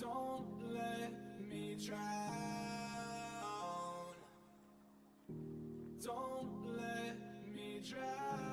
Don't let me drown. Don't let me drown.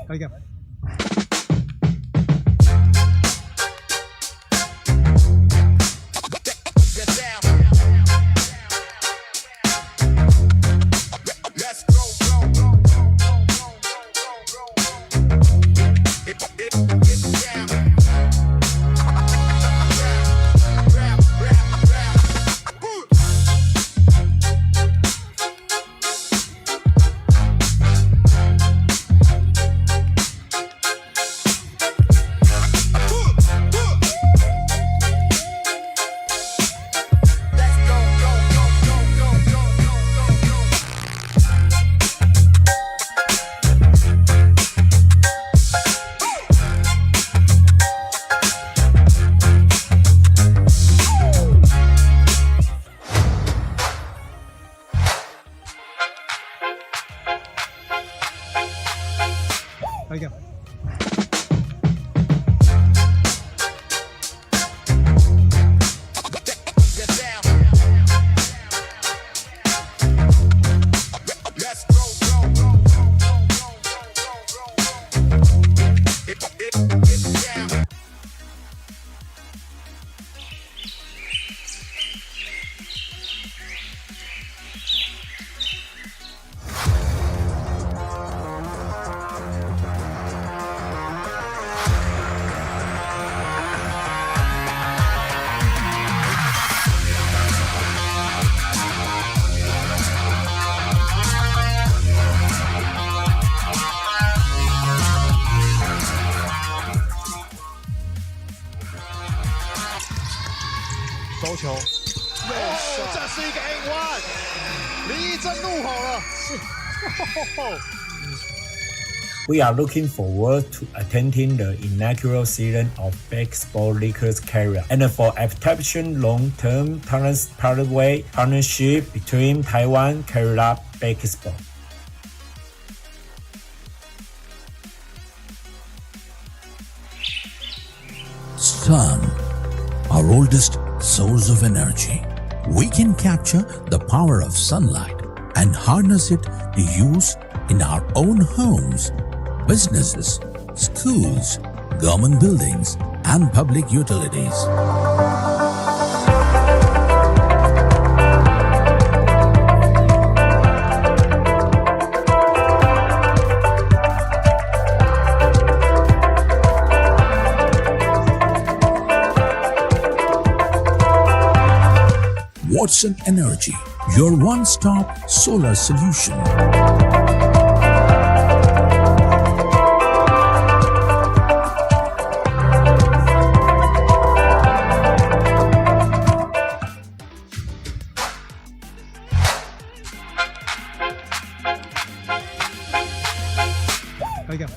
കഴിക്കാം. കഴിക്കാം.收球，这是一个 A1， 李义正怒吼了。We are looking forward to attending the inaugural season of Basketball League's career and for establishing long-term talent pathway partnership between Taiwan Calicut Basketball. Sun, our oldest source of energy. We can capture the power of sunlight and harness it to use in our own homes, businesses, schools, government buildings, and public utilities. Watson Energy, your one-stop solar solution. കഴിക്കാം.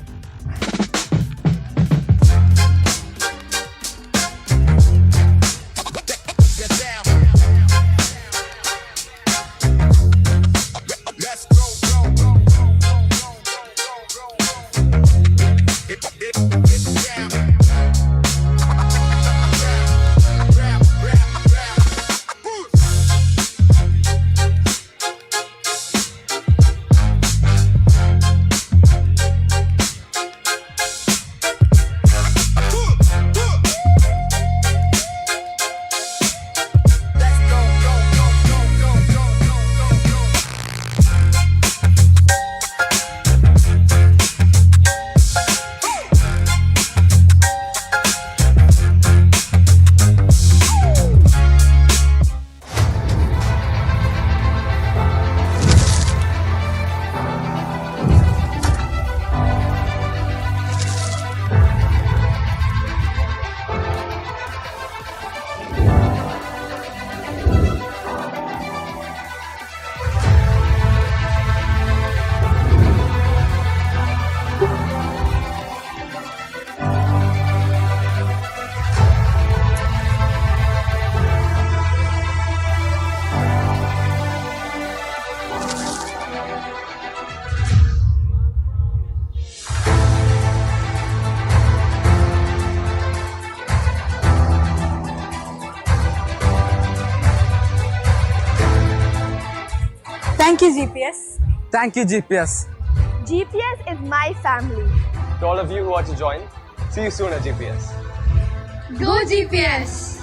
Thank you, GPS. Thank you, GPS. GPS is my family. To all of you who want to join, see you soon at GPS. Go GPS!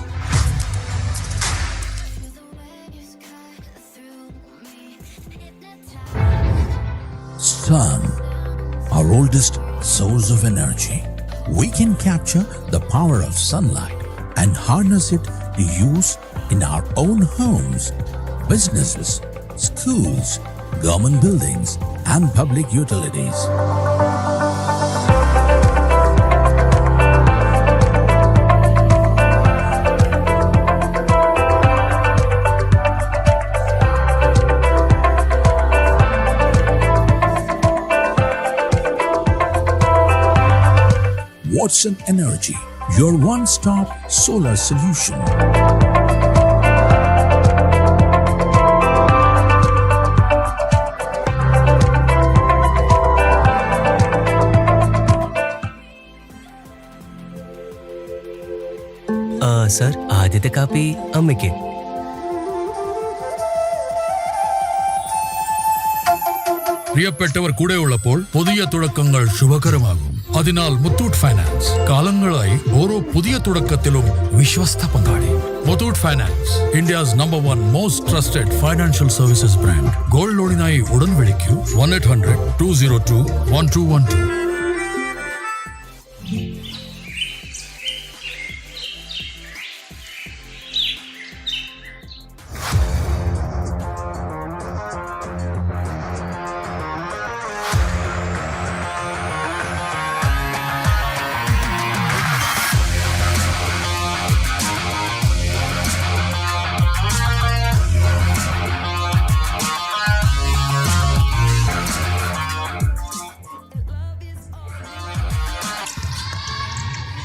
Sun, our oldest source of energy. We can capture the power of sunlight and harness it to use in our own homes, businesses, schools, government buildings, and public utilities. Watson Energy, your one-stop solar solution. Sir ആദ്യത്തെ കാപ്പി അമ്മയ്ക്ക്. പ്രിയപ്പെട്ടവർ കൂടെയുള്ളപ്പോൾ പുതിയ തുടക്കങ്ങൾ ശുഭകരമാകും. അതിനാൽ Muthoot finance കാലങ്ങളായി ഓരോ പുതിയ തുടക്കത്തിലും വിശ്വസ്ത പങ്കാളി. Muthoot finance, India's number 1 most trusted financial services brand. Gold ലോണിനായി ഉടൻ വിളിക്കൂ 1-800-202-1212.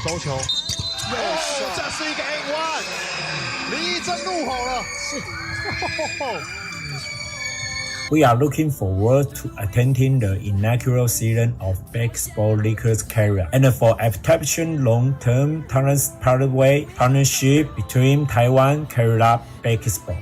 收球，这是一个 N1，李义珍怒吼了。 We are looking forward to attending the inaugural season of Baseball League's career and for establishing long-term talent pathway partnership between Taiwan Calicut Baseball.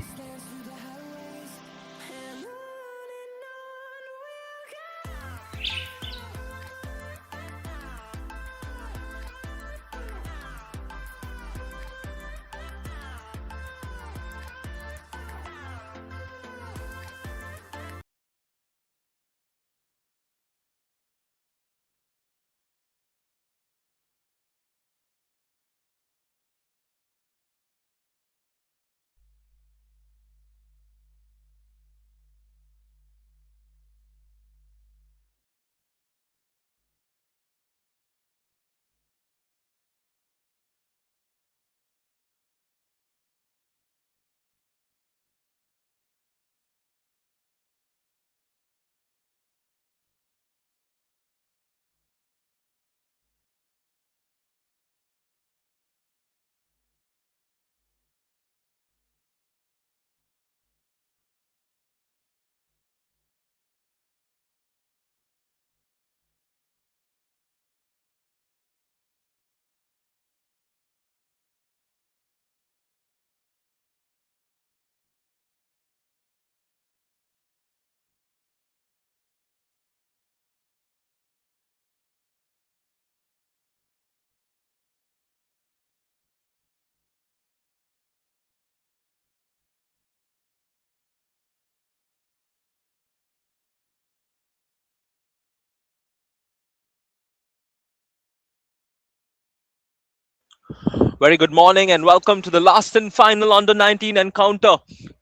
Very good morning and welcome to the last and final under 19 encounter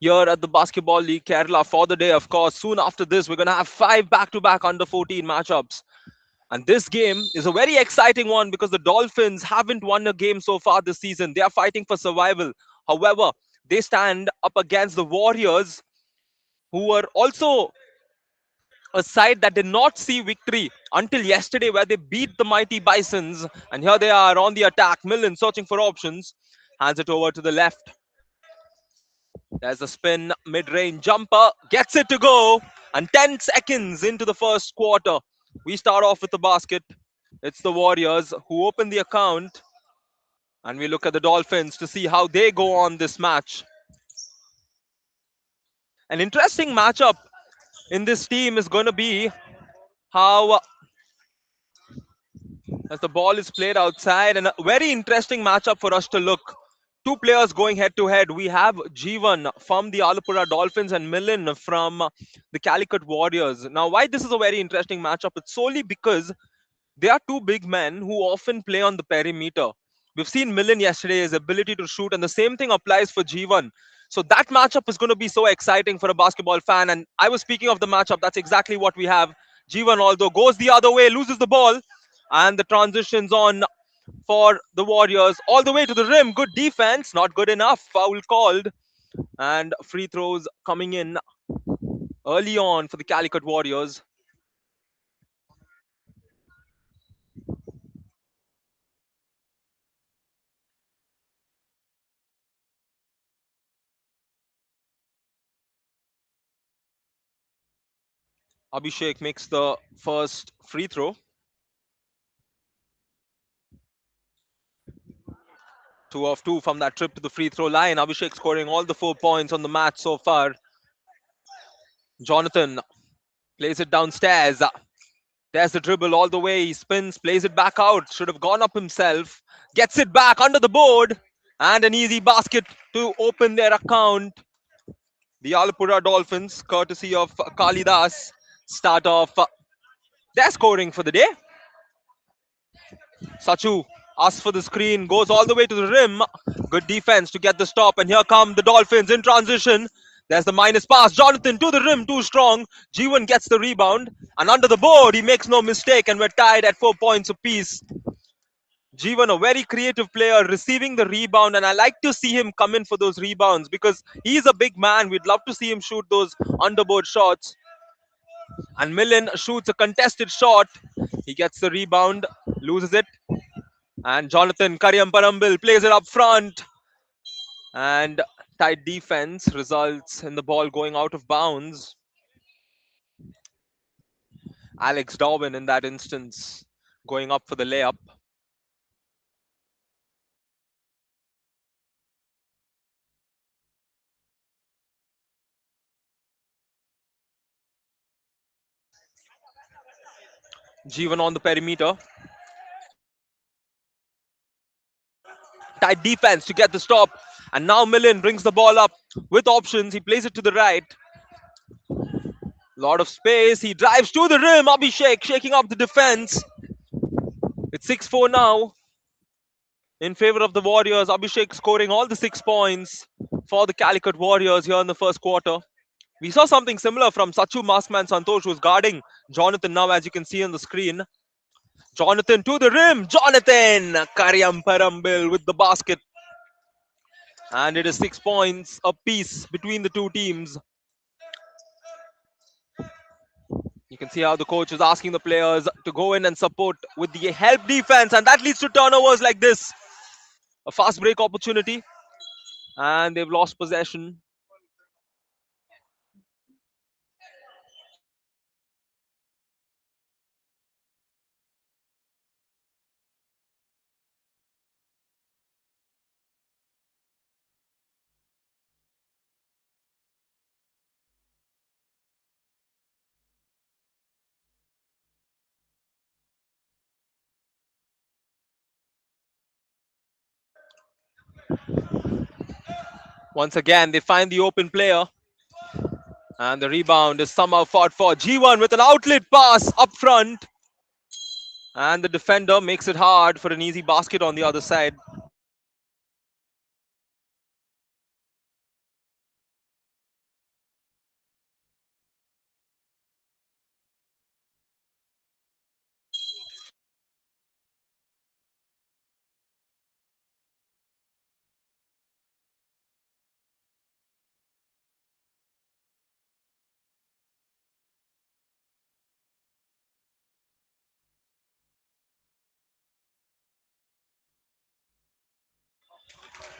here at the Basketball League Kerala for the day. Of course, soon after this, we're going to have 5 back-to-back under 14 matchups. And this game is a very exciting one because the Dolphins haven't won a game so far this season. They are fighting for survival. However, they stand up against the Warriors, who were also a side that did not see victory until yesterday, where they beat the mighty Bisons. And here they are on the attack. Millen searching for options. Hands it over to the left. There's a spin, mid-range jumper. Gets it to go. And 10 seconds into the first quarter, we start off with the basket. It's the Warriors who open the account. And we look at the Dolphins to see how they go on this match. An interesting matchup in this team is going to be how as the ball is played outside, and a very interesting matchup for us to look. Two players going head to head. We have Jeevan from the Alappuzha Dolphins and Milind from the Calicut Warriors. Now, why this is a very interesting matchup? It's solely because they are two big men who often play on the perimeter. We've seen Milind yesterday, his ability to shoot, and the same thing applies for Jeevan. So that matchup is going to be so exciting for a basketball fan. And I was speaking of the matchup. That's exactly what we have. Jeevan, although, goes the other way, loses the ball, and the transitions on for the Warriors all the way to the rim. Good defense, not good enough. Foul called, and free throws coming in early on for the Calicut Warriors. Abhishek makes the first free throw. 2 of 2 from that trip to the free throw line. Abhishek scoring all the 4 points on the match so far. Jonathan plays it downstairs. There's the dribble all the way. He spins, plays it back out. Should have gone up himself. Gets it back under the board. And an easy basket to open their account. The Alappuzha Dolphins, courtesy of Kalidas, start off their scoring for the day. Sachu asks for the screen, goes all the way to the rim. Good defense to get the stop. And here come the Dolphins in transition. There's the minus pass. Jonathan to the rim, too strong. Jeevan gets the rebound. And under the board, he makes no mistake. And we're tied at 4 points apiece. Jeevan, a very creative player, receiving the rebound. And I like to see him come in for those rebounds because he's a big man. We'd love to see him shoot those underboard shots. And Milind shoots a contested shot. He gets the rebound, loses it. And Jonathan Karyamparambil plays it up front. And tight defense results in the ball going out of bounds. Alex Darwin in that instance going up for the layup. Jeevan on the perimeter. Tight defense to get the stop. And now Milind brings the ball up with options. He plays it to the right. Lot of space. He drives to the rim. Abhishek shaking up the defense. It's 6-4 now in favor of the Warriors. Abhishek scoring all the 6 points for the Calicut Warriors here in the first quarter. We saw something similar from Sachu Maskman Santosh, who's guarding Jonathan now, as you can see on the screen. Jonathan to the rim. Jonathan Karyamparambil with the basket. And it is 6 points apiece between the two teams. You can see how the coach is asking the players to go in and support with the help defense. And that leads to turnovers like this. A fast break opportunity. And they've lost possession. Once again, they find the open player. And the rebound is somehow fought for. Jeevan with an outlet pass up front. And the defender makes it hard for an easy basket on the other side.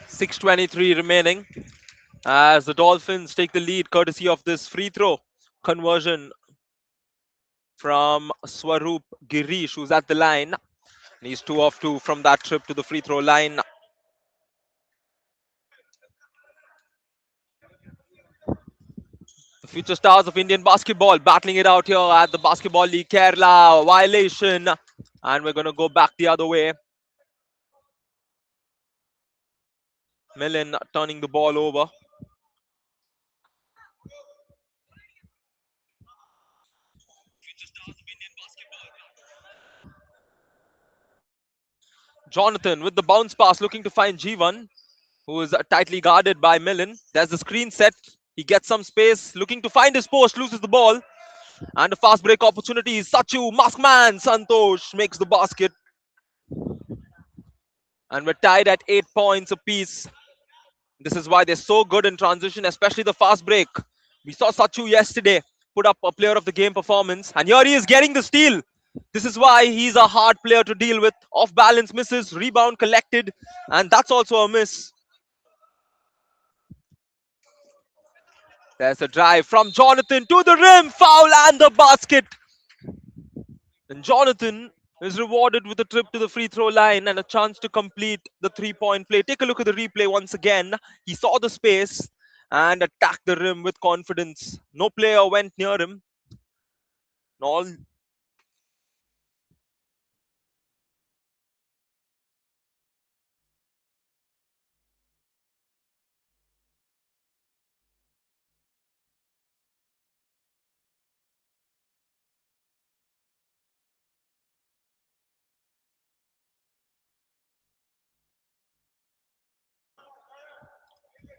.6:23 remaining as the Dolphins take the lead courtesy of this free throw conversion from Swaroop Girish, who's at the line. And he's 2 of 2 from that trip to the free throw line. The future stars of Indian basketball battling it out here at the Basketball League Kerala. Violation And we're going to go back the other way. Millen turning the ball over. Jonathan with the bounce pass looking to find G1, who is tightly guarded by Millen. There's the screen set. He gets some space, looking to find his post, loses the ball. And a fast break opportunity. Sachu, Maskman, Santosh makes the basket. And we're tied at 8 points apiece. This is why they're so good in transition, especially the fast break. We saw Sachu yesterday put up a player of the game performance. And here he is getting the steal. This is why he's a hard player to deal with. Off balance misses, rebound collected. And that's also a miss. There's a drive from Jonathan to the rim. Foul and the basket. And Jonathan is rewarded with a trip to the free throw line and a chance to complete the 3-point play. Take a look at the replay once again. He saw the space and attacked the rim with confidence. No player went near him. All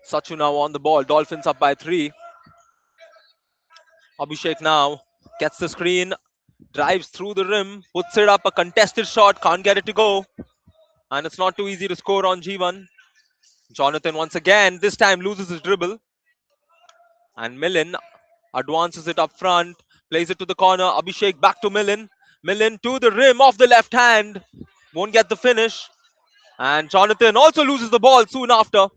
Sachu now on the ball. Dolphins up by 3. Abhishek now gets the screen, drives through the rim, puts it up, a contested shot, can't get it to go. And it's not too easy to score on G1. Jonathan once again, this time loses his dribble. And Millen advances it up front, plays it to the corner. Abhishek back to Millen. Millen to the rim off the left hand. Won't get the finish. And Jonathan also loses the ball soon after.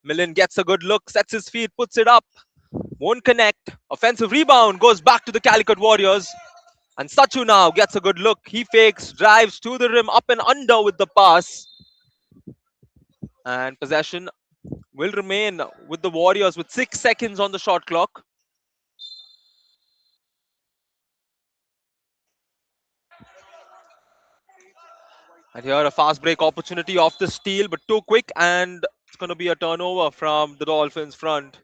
Millen gets a good look, sets his feet, puts it up. Won't connect. Offensive rebound goes back to the Calicut Warriors. And Sachu now gets a good look. He fakes, drives to the rim, up and under with the pass. And possession will remain with the Warriors with 6 seconds on the shot clock. And here a fast break opportunity off the steal, but too quick, and it's going to be a turnover from the Dolphins front.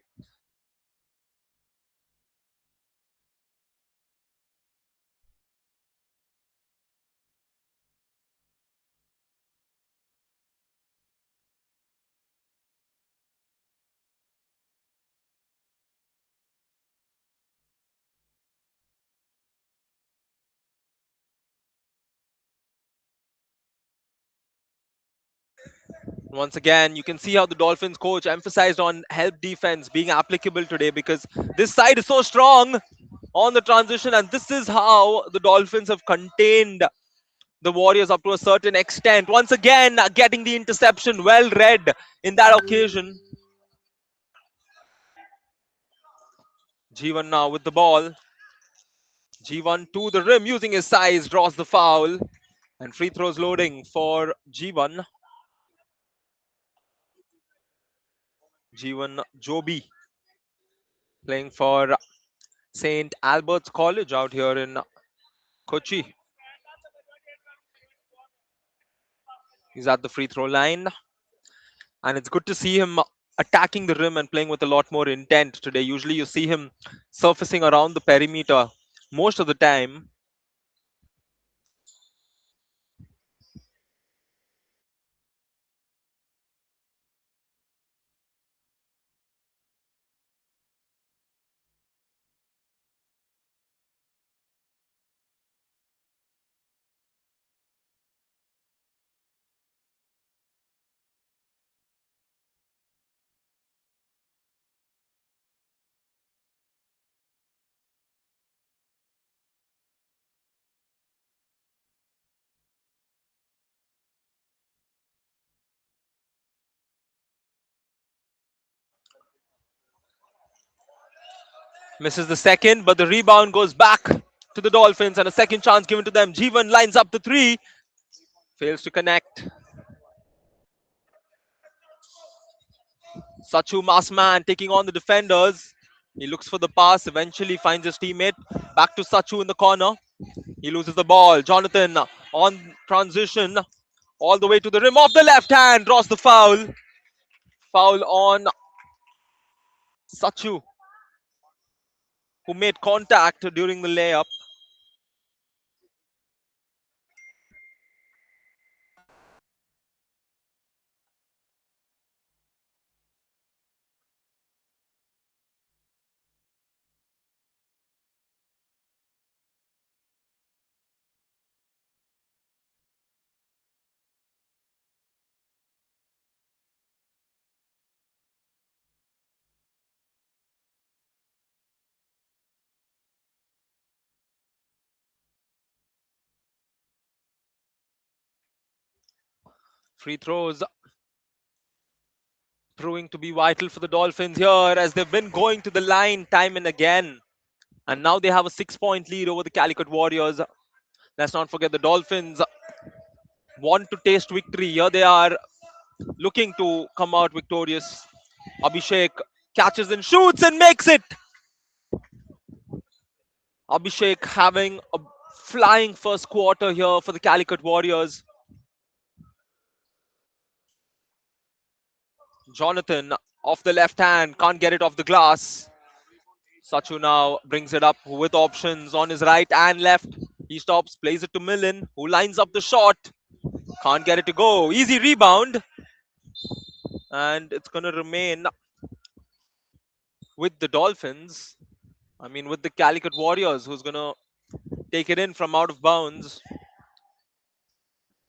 Once again, you can see how the Dolphins coach emphasized on help defense being applicable today, because this side is so strong on the transition, and this is how the Dolphins have contained the Warriors up to a certain extent. Once again, getting the interception, well read in that occasion. G1 now with the ball. G1 to the rim, using his size, draws the foul. And free throws loading for G1. G1 Joby, playing for St. Albert's College out here in Kochi. He's at the free throw line. And it's good to see him attacking the rim and playing with a lot more intent today. Usually you see him surfacing around the perimeter most of the time. Misses the second, but the rebound goes back to the Dolphins and a second chance given to them. G1 lines up the 3, fails to connect. Sachu Masman taking on the defenders. He looks for the pass, eventually finds his teammate. Back to Sachu in the corner. He loses the ball. Jonathan on transition all the way to the rim of the left hand. Draws the foul. Foul on Sachu, who made contact during the layup. Free throws proving to be vital for the Dolphins here as they've been going to the line time and again. And now they have a 6-point lead over the Calicut Warriors. Let's not forget the Dolphins want to taste victory. Here they are looking to come out victorious. Abhishek catches and shoots and makes it. Abhishek having a flying first quarter here for the Calicut Warriors. Jonathan off the left hand, can't get it off the glass. Sachu now brings it up with options on his right and left. He stops, plays it to Millen, who lines up the shot. Can't get it to go. Easy rebound. And it's going to remain with the Dolphins. I mean, with the Calicut Warriors, who's going to take it in from out of bounds.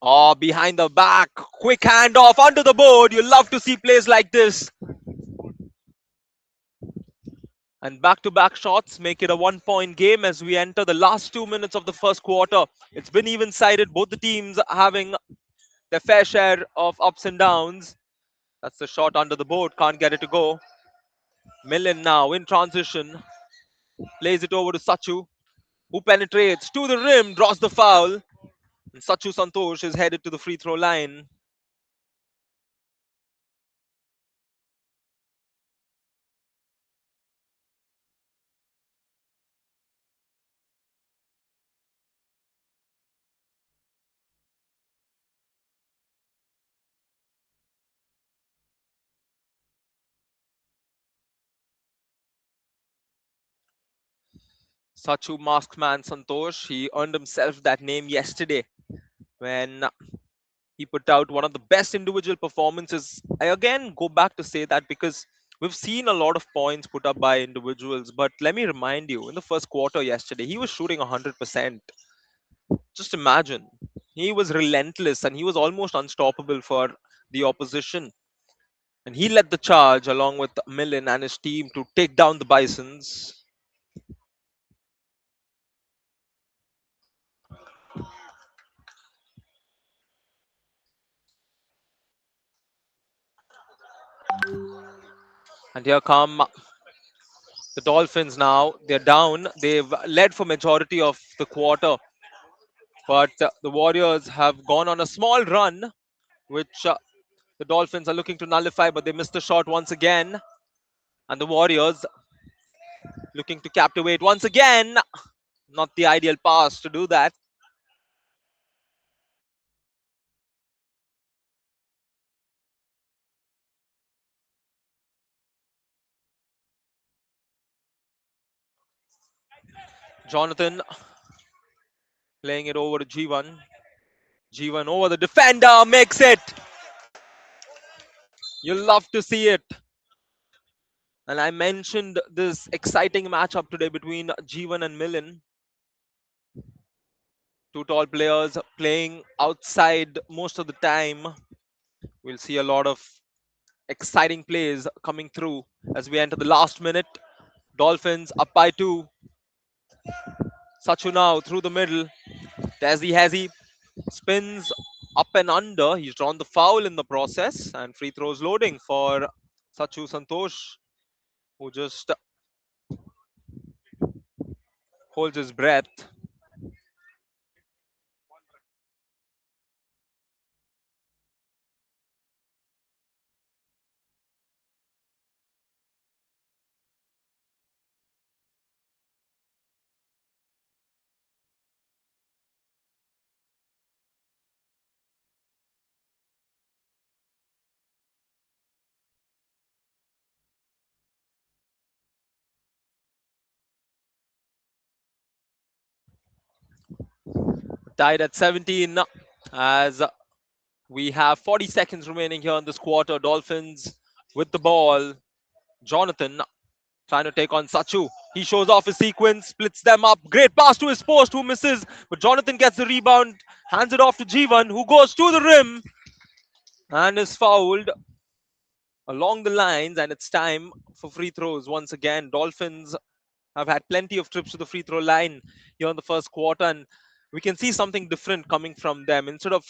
Oh, behind the back. Quick handoff onto the board. You love to see plays like this. And back-to-back shots make it a 1-point game as we enter the last 2 minutes of the first quarter. It's been even-sided. Both the teams having their fair share of ups and downs. That's the shot under the board. Can't get it to go. Millen now in transition. Plays it over to Sachu, who penetrates to the rim, draws the foul. And Sachu Santosh is headed to the free throw line. Sachu Maskman Santosh, he earned himself that name yesterday when he put out one of the best individual performances. I again go back to say that because we've seen a lot of points put up by individuals, but let me remind you, in the first quarter yesterday, he was shooting 100%. Just imagine. He was relentless and he was almost unstoppable for the opposition. And he led the charge along with Millen and his team to take down the Bisons. And here come the Dolphins now. They're down. They've led for majority of the quarter. But the Warriors have gone on a small run, which the Dolphins are looking to nullify, but they missed the shot once again. And the Warriors looking to captivate once again. Not the ideal pass to do that. Jonathan playing it over to G1. G1 over the defender, makes it. You love to see it. And I mentioned this exciting matchup today between G1 and Millen. Two tall players playing outside most of the time. We'll see a lot of exciting plays coming through as we enter the last minute. Dolphins up by 2. Sachu now through the middle. Tazi Hazi spins up and under. He's drawn the foul in the process, and free throws loading for Sachu Santosh, who just holds his breath. Tied at 17 as we have 40 seconds remaining here in this quarter. Dolphins with the ball. Jonathan trying to take on Sachu. He shows off his sequence, splits them up. Great pass to his post, who misses. But Jonathan gets the rebound, hands it off to Jeevan, who goes to the rim and is fouled along the lines. And it's time for free throws once again. Dolphins have had plenty of trips to the free throw line here in the first quarter, and we can see something different coming from them. Instead of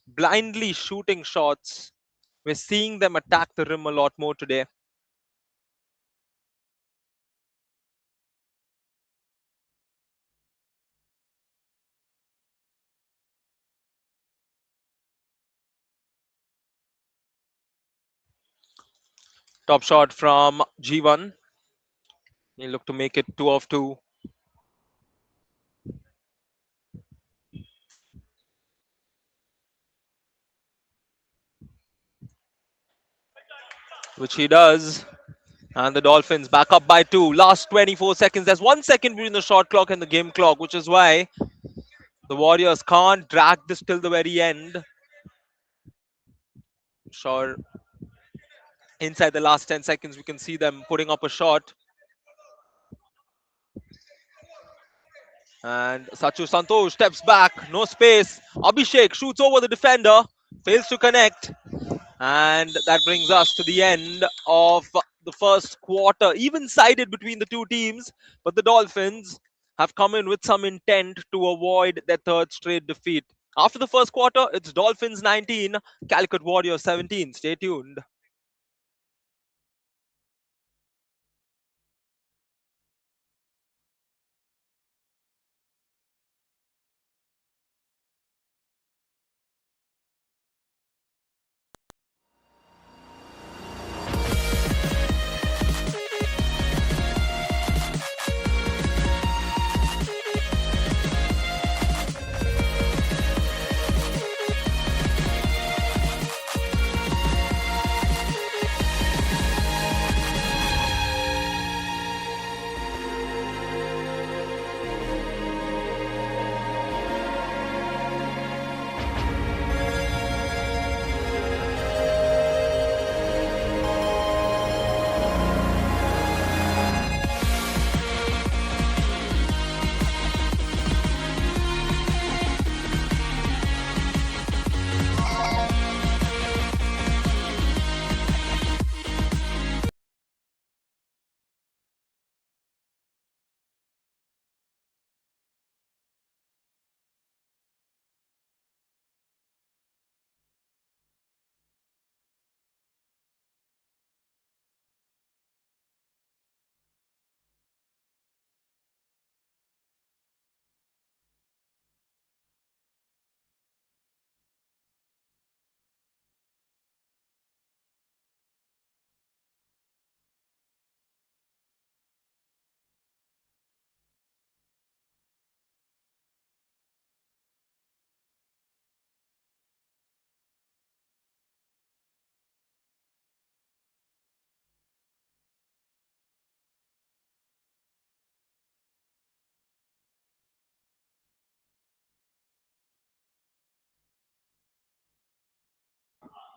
blindly shooting shots, we're seeing them attack the rim a lot more today. Top shot from G1. He look to make it 2 of 2. Which he does. And the Dolphins back up by 2. Last 24 seconds. There's 1 second between the shot clock and the game clock, which is why the Warriors can't drag this till the very end. Sure, inside the last 10 seconds, we can see them putting up a shot. And Sachu Santosh steps back, no space. Abhishek shoots over the defender, fails to connect. And that brings us to the end of the first quarter. Even-sided between the two teams, but the Dolphins have come in with some intent to avoid their third straight defeat. After the first quarter, it's Dolphins 19, Calicut Warriors 17. Stay tuned.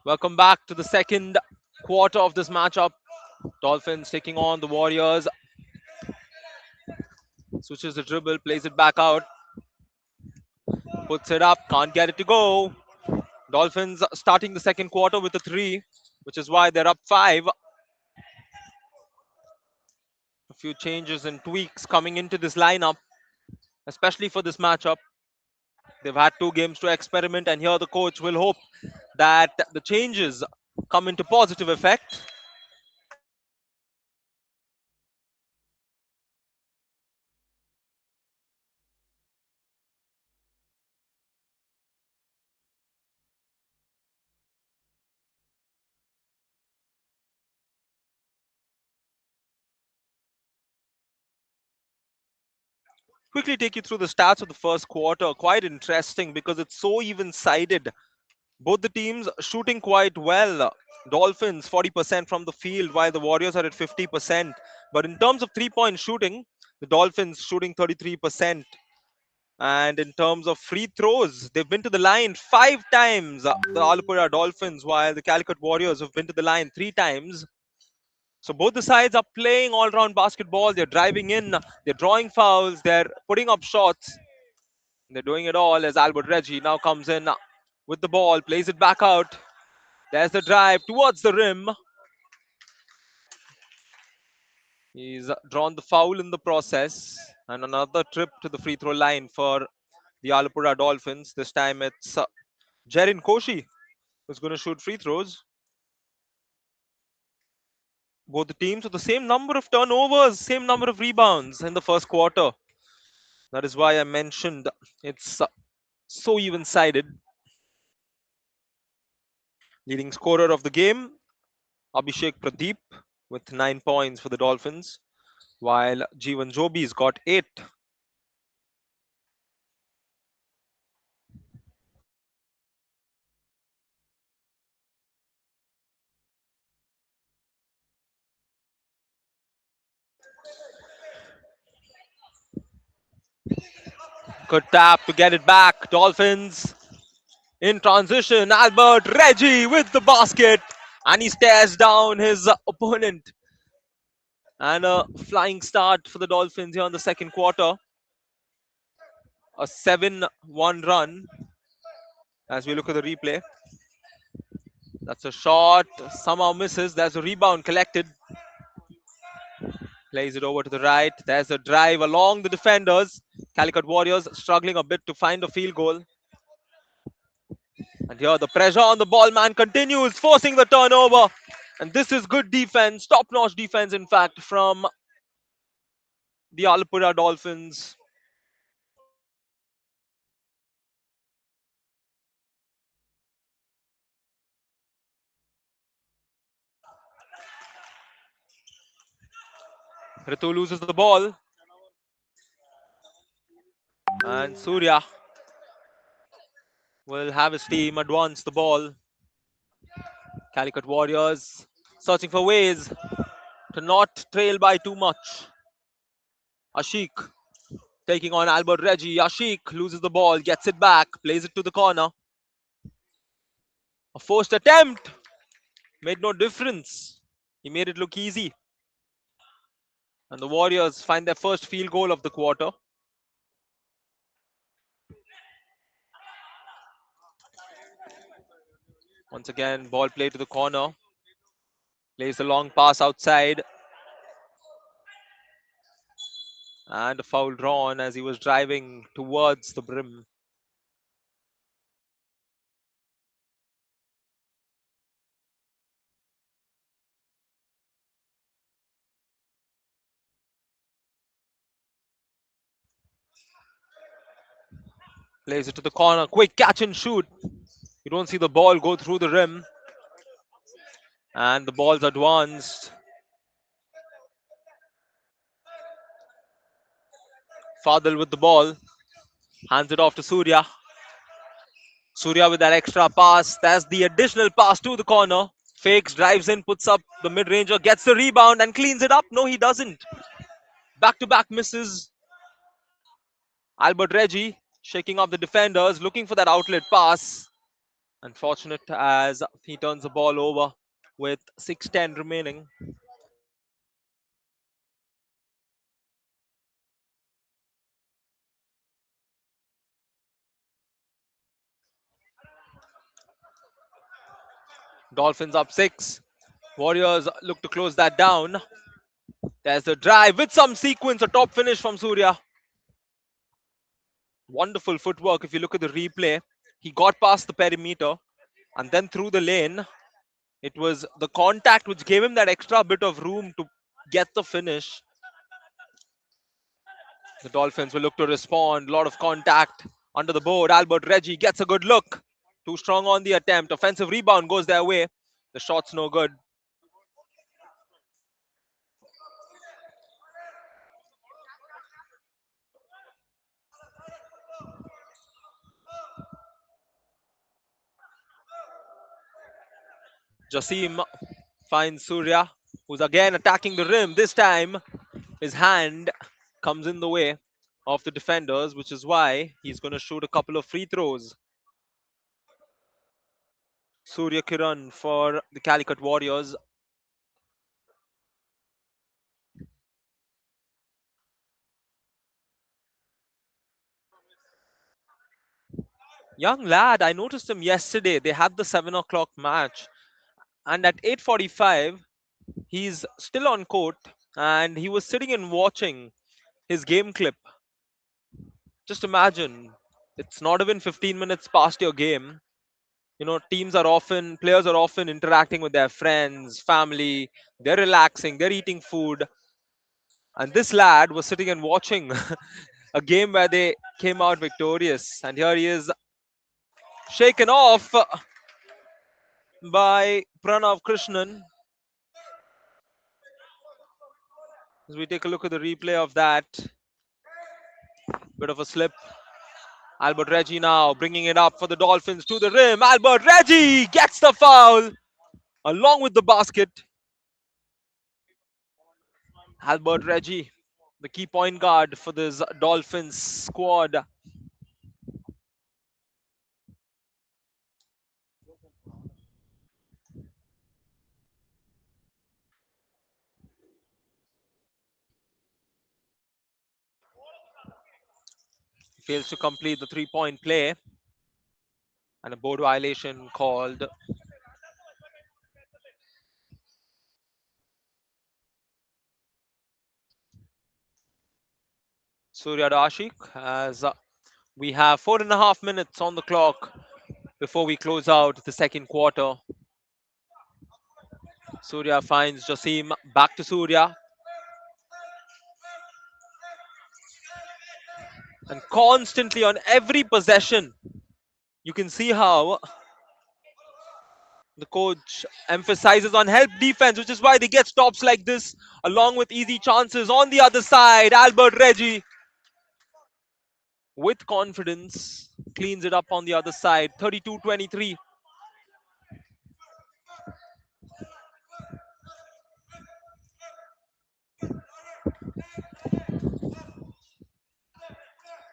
Welcome back to the second quarter of this matchup. Dolphins taking on the Warriors. Switches the dribble, plays it back out. Puts it up, can't get it to go. Dolphins starting the second quarter with a 3, which is why they're up 5. A few changes and tweaks coming into this lineup, especially for this matchup. They've had 2 games to experiment, and here the coach will hope that the changes come into positive effect. Quickly take you through the stats of the first quarter. Quite interesting because it's so even-sided. Both the teams shooting quite well. Dolphins 40% from the field, while the Warriors are at 50%. But in terms of 3-point shooting, the Dolphins shooting 33%. And in terms of free throws, they've been to the line 5 times. The Alappuzha Dolphins, while the Calicut Warriors have been to the line 3 times. So both the sides are playing all-round basketball. They're driving in, they're drawing fouls, they're putting up shots. They're doing it all as Albert Reggie now comes in with the ball, plays it back out. There's the drive towards the rim. He's drawn the foul in the process. And another trip to the free throw line for the Alappuzha Dolphins. This time it's Jerin Kochi who's going to shoot free throws. Both the teams with the same number of turnovers, same number of rebounds in the first quarter. That is why I mentioned it's so even-sided. Leading scorer of the game, Abhishek Pradeep with 9 points for the Dolphins, while Jeevan Jobi's got 8. Good tap to get it back. Dolphins in transition. Albert Reggie with the basket. And he stares down his opponent. And a flying start for the Dolphins here in the second quarter. A 7-1 run. As we look at the replay. That's a shot. Somehow misses. There's a rebound collected. Plays it over to the right. There's a drive along the defenders. Calicut Warriors struggling a bit to find a field goal. And here the pressure on the ball man continues, forcing the turnover. And this is good defense, top-notch defense, in fact, from the Alappuzha Dolphins. Ritu loses the ball. And Surya will have his team advance the ball. Calicut Warriors searching for ways to not trail by too much. Ashik taking on Albert Reggie. Ashik loses the ball, gets it back, plays it to the corner. A forced attempt. Made no difference. He made it look easy. And the Warriors find their first field goal of the quarter. Once again, ball play to the corner. Plays the long pass outside. And a foul drawn as he was driving towards the brim. Plays it to the corner. Quick catch and shoot. You don't see the ball go through the rim. And the ball's advanced. Fadil with the ball. Hands it off to Surya. Surya with that extra pass. That's the additional pass to the corner. Fakes, drives in, puts up the mid-ranger, gets the rebound and cleans it up. No, he doesn't. Back-to-back misses. Albert Reggie shaking off the defenders, looking for that outlet pass. Unfortunate as he turns the ball over with 6:10 remaining. Dolphins up 6. Warriors look to close that down. There's the drive with some sequence, a top finish from Surya. Wonderful footwork. If you look at the replay, he got past the perimeter and then through the lane. It was the contact which gave him that extra bit of room to get the finish. The Dolphins will look to respond. A lot of contact under the board. Albert Reggie gets a good look. Too strong on the attempt. Offensive rebound goes their way. The shot's no good. Jasim finds Surya, who's again attacking the rim. This time, his hand comes in the way. of the defenders, which is why he's going to shoot a couple of free throws. Surya Kiran for the Calicut Warriors. Young lad, I noticed him yesterday. They had the 7 o'clock match, and at 8:45, he's still on court, and he was sitting and watching his game clip. Just imagine, it's not even 15 minutes past your game. Players are often interacting with their friends, family, they're relaxing, they're eating food. And this lad was sitting and watching a game where they came out victorious. And here he is, shaken off by Pranav Krishnan. As we take a look at the replay of that, bit of a slip. Albert Reggie now bringing it up for the Dolphins to the rim. Albert Reggie gets the foul along with the basket. Albert Reggie, the key point guard for this Dolphins squad. Fails to complete the three-point play. And a board violation called. Surya Dashik, as we have 4.5 minutes on the clock before we close out the second quarter. Surya finds Jasim, back to Surya. And constantly on every possession, you can see how the coach emphasizes on help defense, which is why they get stops like this, along with easy chances. On the other side, Albert Reggie, with confidence, cleans it up on the other side, 32-23.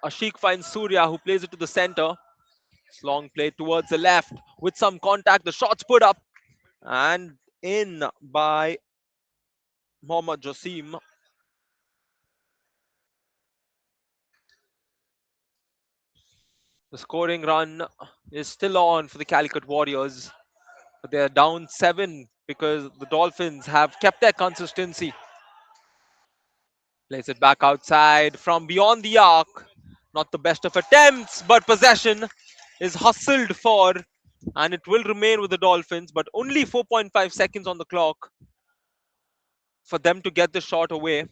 Ashik finds Surya, who plays it to the center. It's long play towards the left with some contact. The shot's put up and in by Mohammad Jasim. The scoring run is still on for the Calicut Warriors, but they're down 7 because the Dolphins have kept their consistency. Plays it back outside from beyond the arc. Not the best of attempts, but possession is hustled for, and it will remain with the Dolphins, but only 4.5 seconds on the clock for them to get the shot away.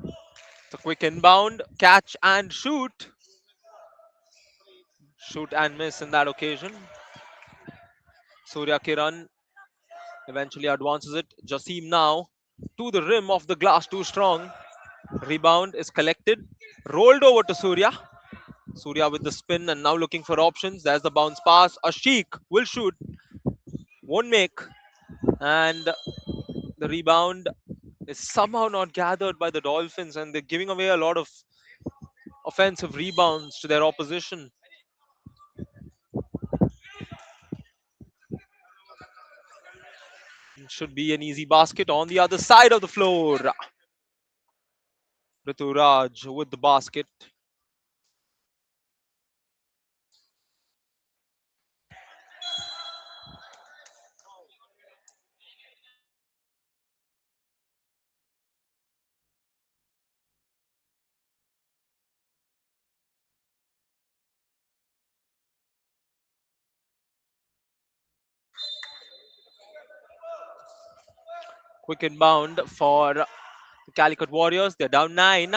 It's a quick inbound, catch and shoot. Shoot and miss in that occasion. Surya Kiran eventually advances it. Jasim now to the rim of the glass, too strong. Rebound is collected, rolled over to Surya. Surya with the spin and now looking for options. There's the bounce pass. Ashik will shoot, won't make, and the rebound is somehow not gathered by the Dolphins, and they're giving away a lot of offensive rebounds to their opposition. It should be an easy basket on the other side of the floor. Rituraj with the basket. Quick inbound for the Calicut Warriors. They're down 9,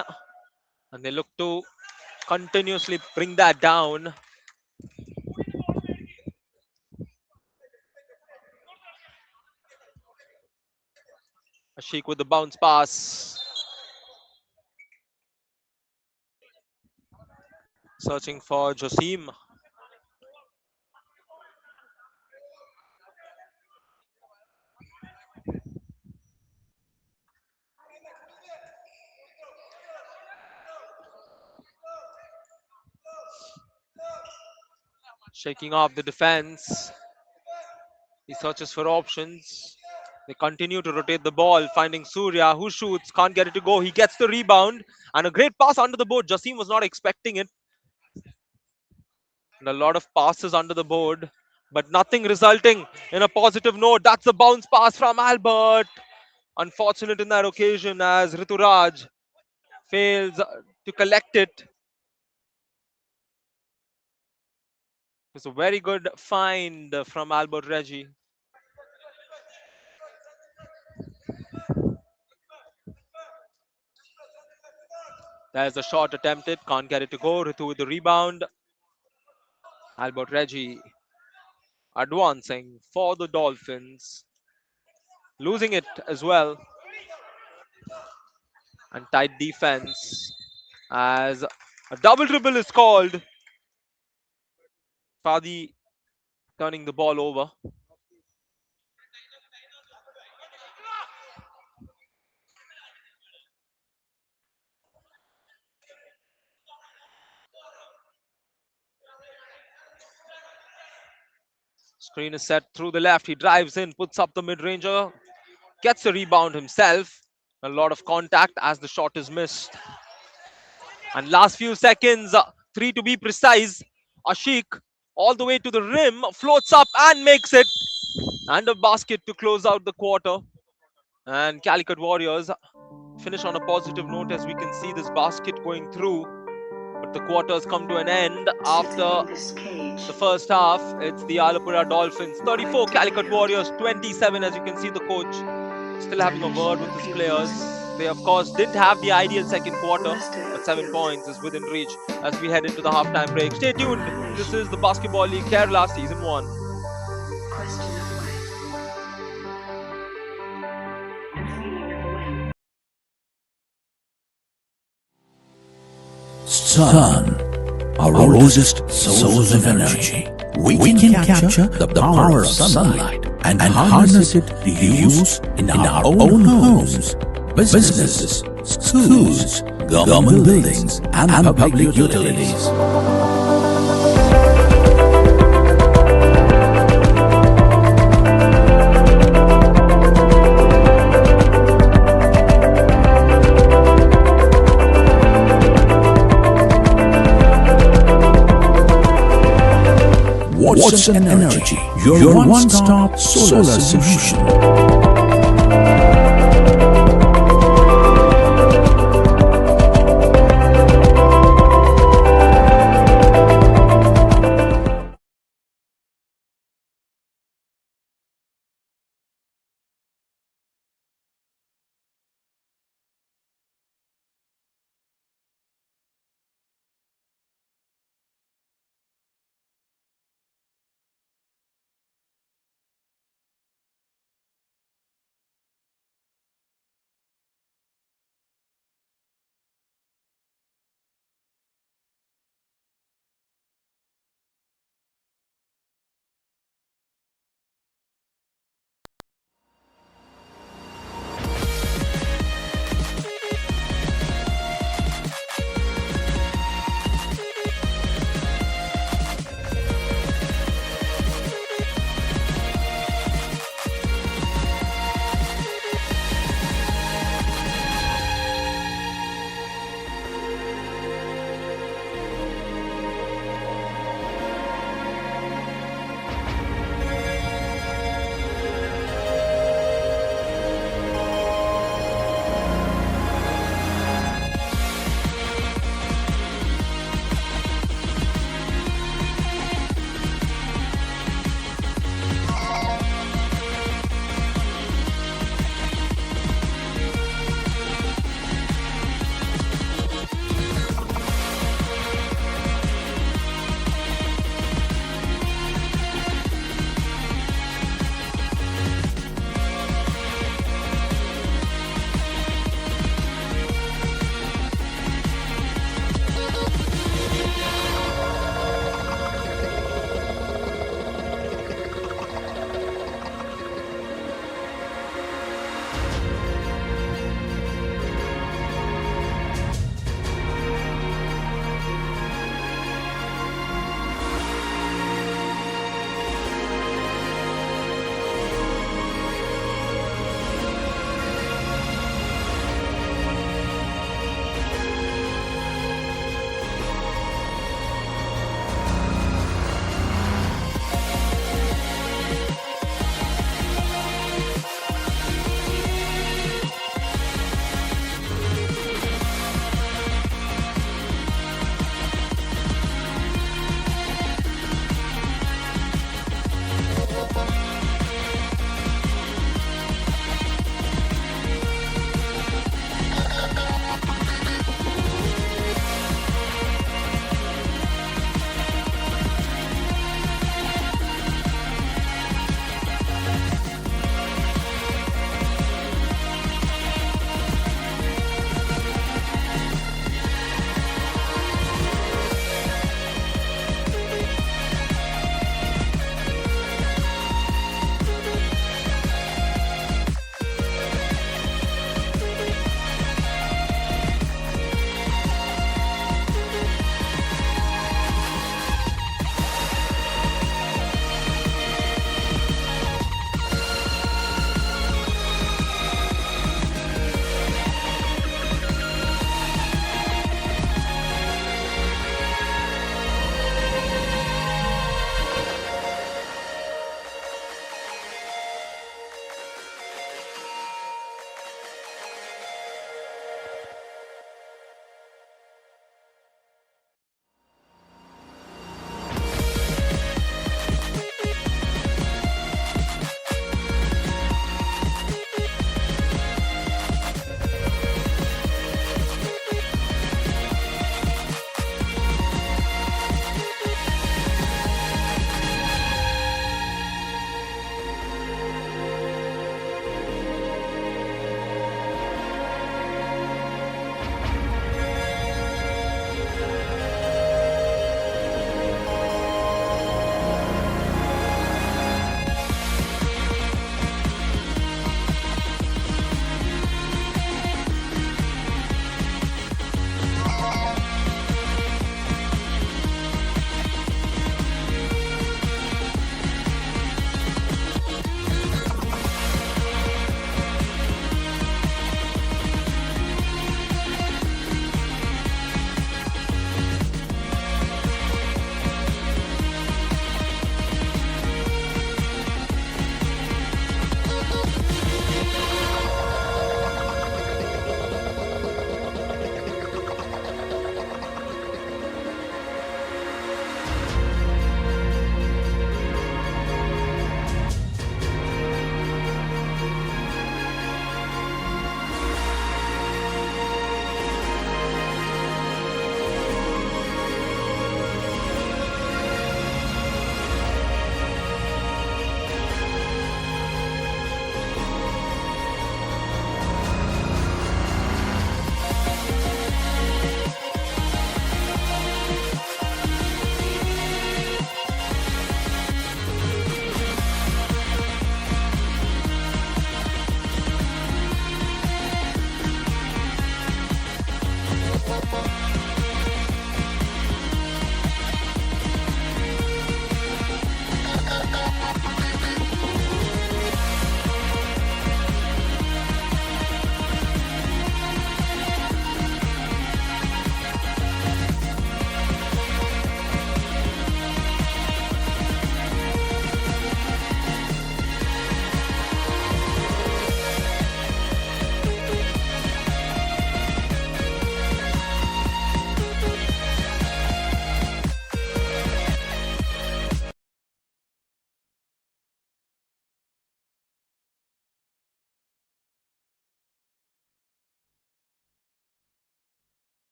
and they look to continuously bring that down. Ashik with the bounce pass. Searching for Jasim. Shaking off the defense. He searches for options. They continue to rotate the ball, finding Surya, who shoots, can't get it to go. He gets the rebound and a great pass under the board. Jasim was not expecting it. And a lot of passes under the board, but nothing resulting in a positive note. That's a bounce pass from Albert. Unfortunate in that occasion as Rituraj fails to collect it. It was a very good find from Albert Reggie. There's a shot attempted, can't get it to go. Ritu with the rebound. Albert Reggie advancing for the Dolphins, losing it as well. And tight defense as a double dribble is called. Fadi turning the ball over. Screen is set through the left. He drives in, puts up the mid-ranger, gets a rebound himself. A lot of contact as the shot is missed. And last few seconds, 3 to be precise. Ashik all the way to the rim, floats up and makes it. And a basket to close out the quarter. And Calicut Warriors finish on a positive note as we can see this basket going through. But the quarters come to an end after the first half. It's the Alappuzha Dolphins 34, Calicut Warriors 27. As you can see, the coach still having a word with his players. They, of course, didn't have the ideal second quarter, but 7 points is within reach as we head into the halftime break. Stay tuned. This is the Basketball League Kerala Season 1. Sun, our oldest source of energy. We can capture the power of sunlight and harness it to use in our own homes, businesses, schools, government buildings, and public utilities. Watson Energy, your one-stop solar solution.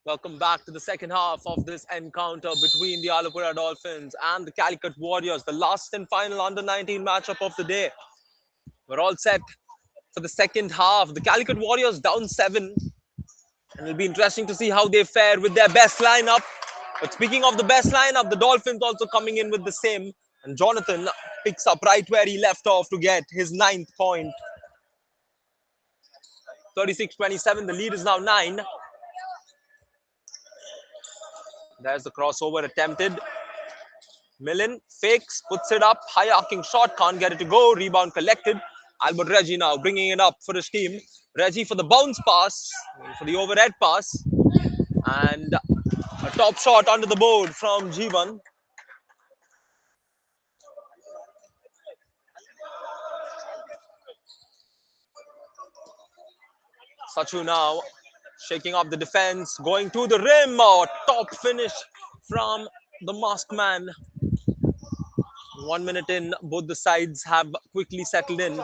Welcome back to the second half of this encounter between the Alappuzha Dolphins and the Calicut Warriors, the last and final under-19 matchup of the day. We're all set for the second half. The Calicut Warriors down 7, and it'll be interesting to see how they fare with their best lineup. But speaking of the best lineup, the Dolphins also coming in with the same, and Jonathan picks up right where he left off to get his 9th point. 36-27, the lead is now 9. There's the crossover attempted. Millen fakes, puts it up, high arcing shot, can't get it to go. Rebound collected. Albert Reggie now bringing it up for his team. Reggie for the bounce pass, for the overhead pass. And a top shot onto the board from Jeevan. Sachu now shaking up the defense, going to the rim. Oh, top finish from the masked man. 1 minute in, both the sides have quickly settled in.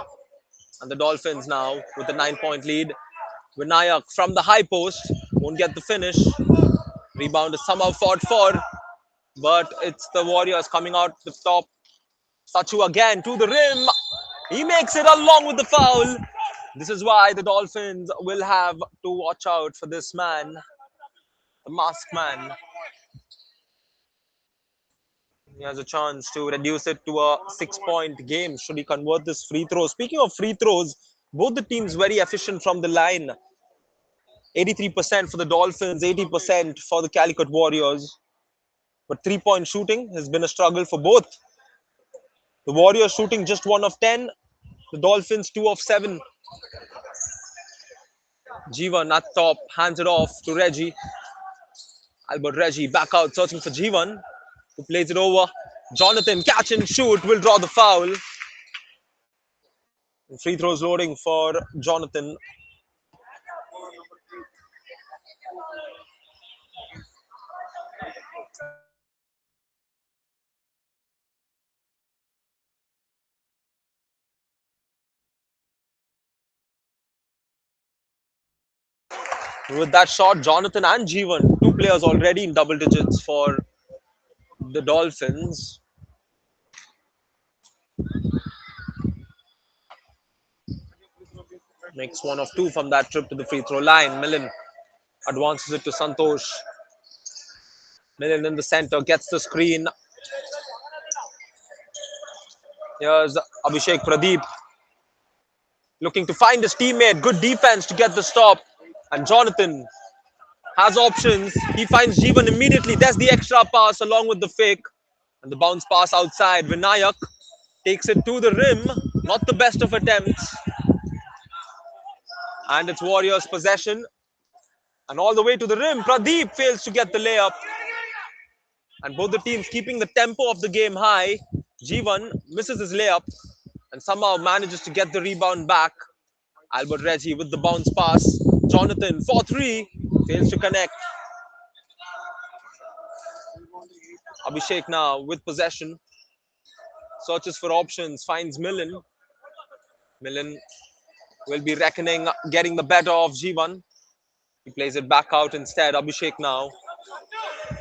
And the Dolphins now with a 9-point lead. Vinayak from the high post, won't get the finish. Rebound is somehow fought for, but it's the Warriors coming out the top. Sachu again to the rim. He makes it along with the foul. This is why the Dolphins will have to watch out for this man, the masked man. He has a chance to reduce it to a 6-point game should he convert this free throw. Speaking of free throws, both the teams very efficient from the line. 83% for the Dolphins, 80% for the Calicut Warriors. But 3-point shooting has been a struggle for both. The Warriors shooting just 1 of 10. The Dolphins 2 of 7. Jeevan at top, hands it off to Reggie. Albert Reggie back out searching for Jeevan, who plays it over. Jonathan, catch and shoot, will draw the foul. And free throws loading for Jonathan. With that shot, Jonathan and Jeevan, 2 players already in double digits for the Dolphins. Makes 1 of 2 from that trip to the free throw line. Millen advances it to Santosh. Millen in the center, gets the screen. Here's Abhishek Pradeep looking to find his teammate. Good defense to get the stop. And Jonathan has options. He finds Jeevan immediately. There's the extra pass along with the fake. And the bounce pass outside. Vinayak takes it to the rim. Not the best of attempts. And it's Warriors possession. And all the way to the rim. Pradeep fails to get the layup. And both the teams keeping the tempo of the game high. Jeevan misses his layup and somehow manages to get the rebound back. Albert Reggie with the bounce pass. Jonathan for 3. Fails to connect. Abhishek now with possession. Searches for options. Finds Millen. Millen will be reckoning, getting the better of Jeevan. He plays it back out instead. Abhishek now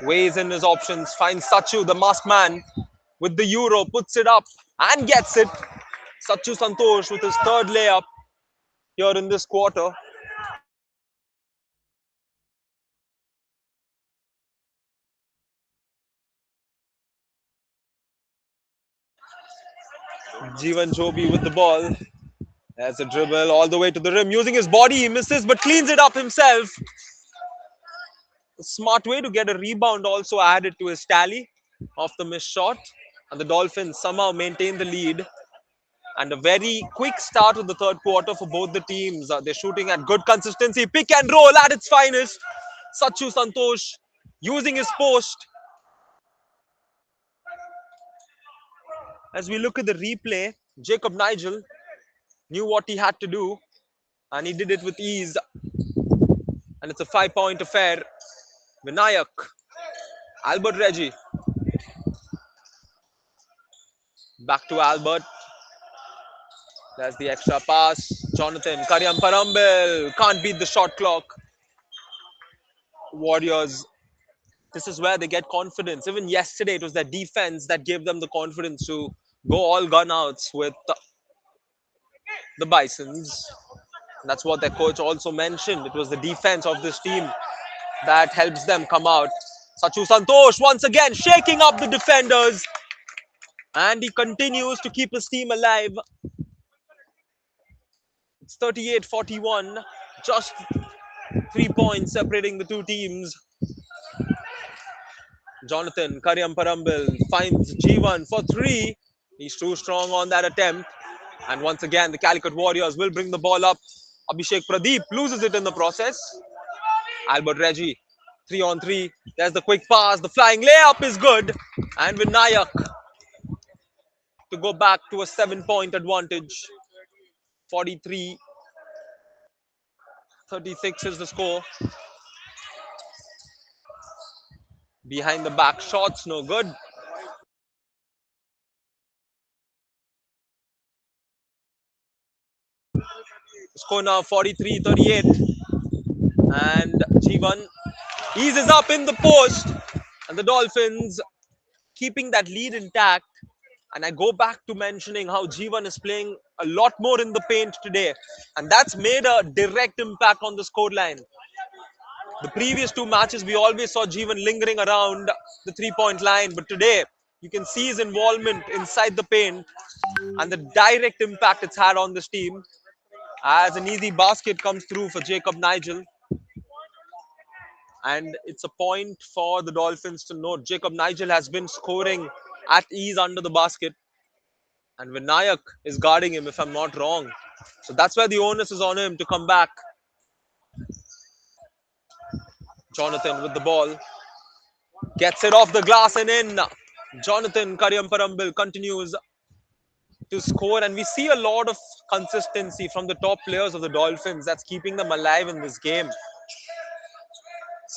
weighs in his options. Finds Sachu, the masked man, with the Euro. Puts it up and gets it. Sachu Santosh with his 3rd layup here in this quarter. Jeevan Jobi with the ball. There's a dribble all the way to the rim. Using his body, he misses but cleans it up himself. A smart way to get a rebound also added to his tally of the missed shot. And the Dolphins somehow maintain the lead. And a very quick start of the 3rd quarter for both the teams. They're shooting at good consistency. Pick and roll at its finest. Sachu Santosh using his post. As we look at the replay, Jacob Nigel knew what he had to do. And he did it with ease. And it's a 5-point affair. Vinayak. Albert Reggie. Back to Albert. There's the extra pass. Jonathan, Karyam Parambil. Can't beat the shot clock. Warriors, this is where they get confidence. Even yesterday, it was their defense that gave them the confidence to go all gun outs with the Bisons. That's what their coach also mentioned. It was the defense of this team that helps them come out. Sachu Santosh once again shaking up the defenders, and he continues to keep his team alive. It's 38-41, just 3 points separating the two teams. Jonathan Kariamparambil finds G1 for 3. He's too strong on that attempt. And once again, the Calicut Warriors will bring the ball up. Abhishek Pradeep loses it in the process. Albert Reggie, 3-on-3. There's the quick pass. The flying layup is good. And Vinayak to go back to a 7-point advantage. 43-36 is the score. Behind the back shots, no good. Score now 43-38. And G1 eases up in the post. And the Dolphins keeping that lead intact. And I go back to mentioning how G1 is playing a lot more in the paint today. And that's made a direct impact on the scoreline. The previous two matches, we always saw G1 lingering around the three-point line. But today, you can see his involvement inside the paint and the direct impact it's had on this team. As an easy basket comes through for Jacob Nigel. And it's a point for the Dolphins to note. Jacob Nigel has been scoring at ease under the basket. And Vinayak is guarding him, if I'm not wrong. So that's where the onus is on him to come back. Jonathan with the ball. Gets it off the glass and in. Jonathan Kariamparambil continues to score. And we see a lot of consistency from the top players of the Dolphins. That's keeping them alive in this game.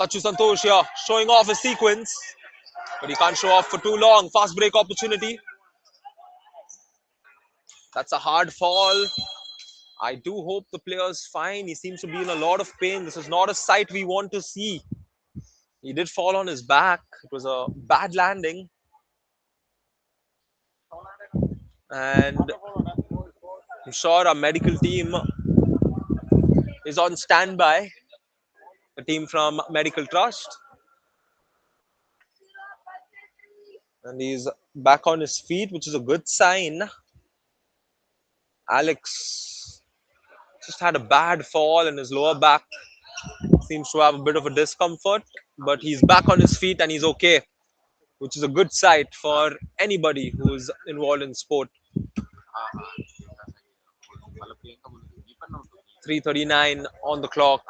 Sachu Santosh here showing off his sequence. But he can't show off for too long. Fast break opportunity. That's a hard fall. I do hope the player's fine. He seems to be in a lot of pain. This is not a sight we want to see. He did fall on his back. It was a bad landing. And I'm sure our medical team is on standby. The team from Medical Trust. And he's back on his feet, which is a good sign. Alex just had a bad fall in his lower back. Seems to have a bit of a discomfort, but he's back on his feet and he's okay, which is a good sight for anybody who's involved in sport. 3:39 on the clock.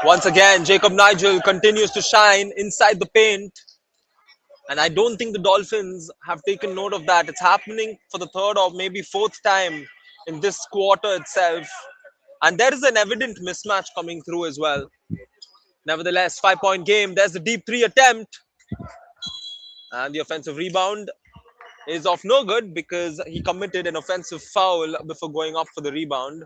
Once again, Jacob Nigel continues to shine inside the paint. And I don't think the Dolphins have taken note of that. It's happening for the third or maybe fourth time in this quarter itself. And there is an evident mismatch coming through as well. Nevertheless, 5 point game. There's the deep three attempt. And the offensive rebound is of no good because he committed an offensive foul before going up for the rebound.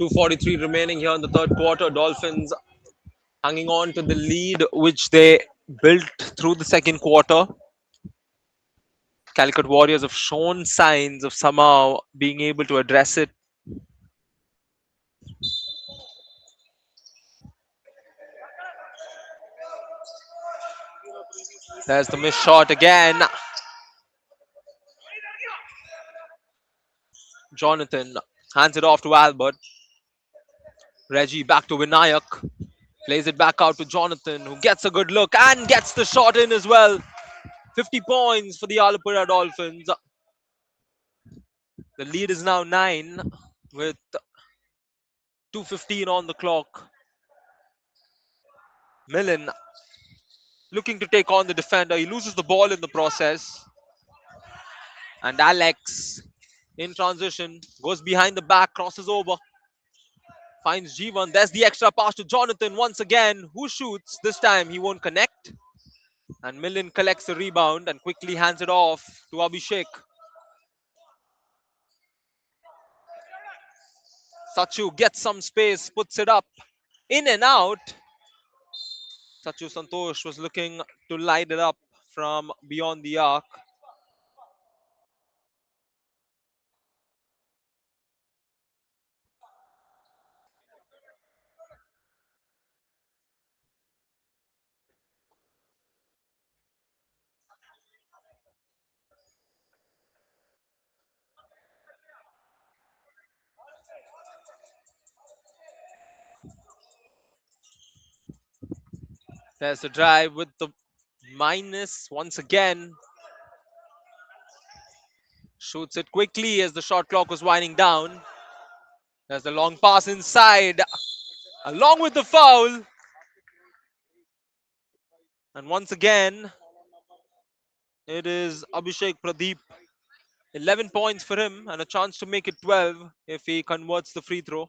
2:43 remaining here in the third quarter. Dolphins hanging on to the lead which they built through the second quarter. Calicut Warriors have shown signs of somehow being able to address it. There's the missed shot again. Jonathan hands it off to Albert. Reggie back to Vinayak. Plays it back out to Jonathan, who gets a good look and gets the shot in as well. 50 points for the Alappuzha Dolphins. The lead is now 9 with 2:15 on the clock. Millen looking to take on the defender. He loses the ball in the process. And Alex in transition goes behind the back, crosses over, finds Jivan. There's the extra pass to Jonathan once again, who shoots. This time he won't connect. And Millen collects the rebound and quickly hands it off to Abhishek. Sachu gets some space, puts it up, in and out. Sachu Santosh was looking to light it up from beyond the arc. There's the drive with the minus once again. Shoots it quickly as the shot clock was winding down. There's the long pass inside, along with the foul. And once again, it is Abhishek Pradeep. 11 points for him and a chance to make it 12 if he converts the free throw.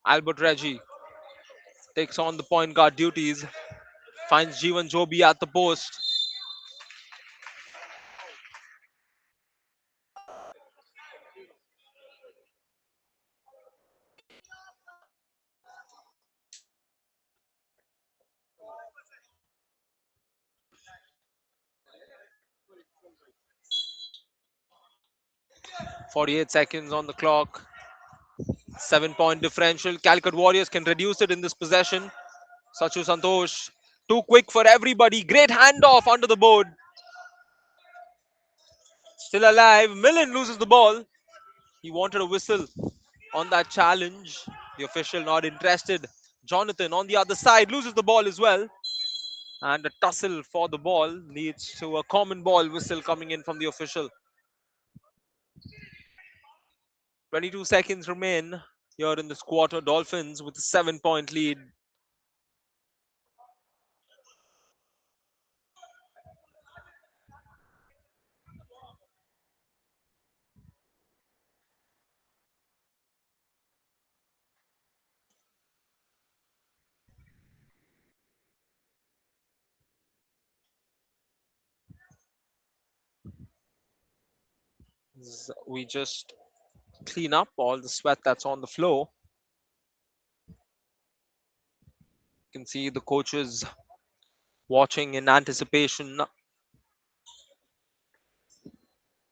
Albert Reggie takes on the point guard duties, finds Jeevan Jobi at the post. .48 seconds on the clock. 7 point differential. Calicut Warriors can reduce it in this possession. Sachu Santosh, too quick for everybody. Great handoff under the board. Still alive. Millen loses the ball. He wanted a whistle on that challenge. The official not interested. Jonathan on the other side loses the ball as well. And a tussle for the ball leads to a common ball whistle coming in from the official. 22 seconds remain here in this quarter. Dolphins with a 7 point lead. as we just clean up all the sweat that's on the floor. You can see the coaches watching in anticipation.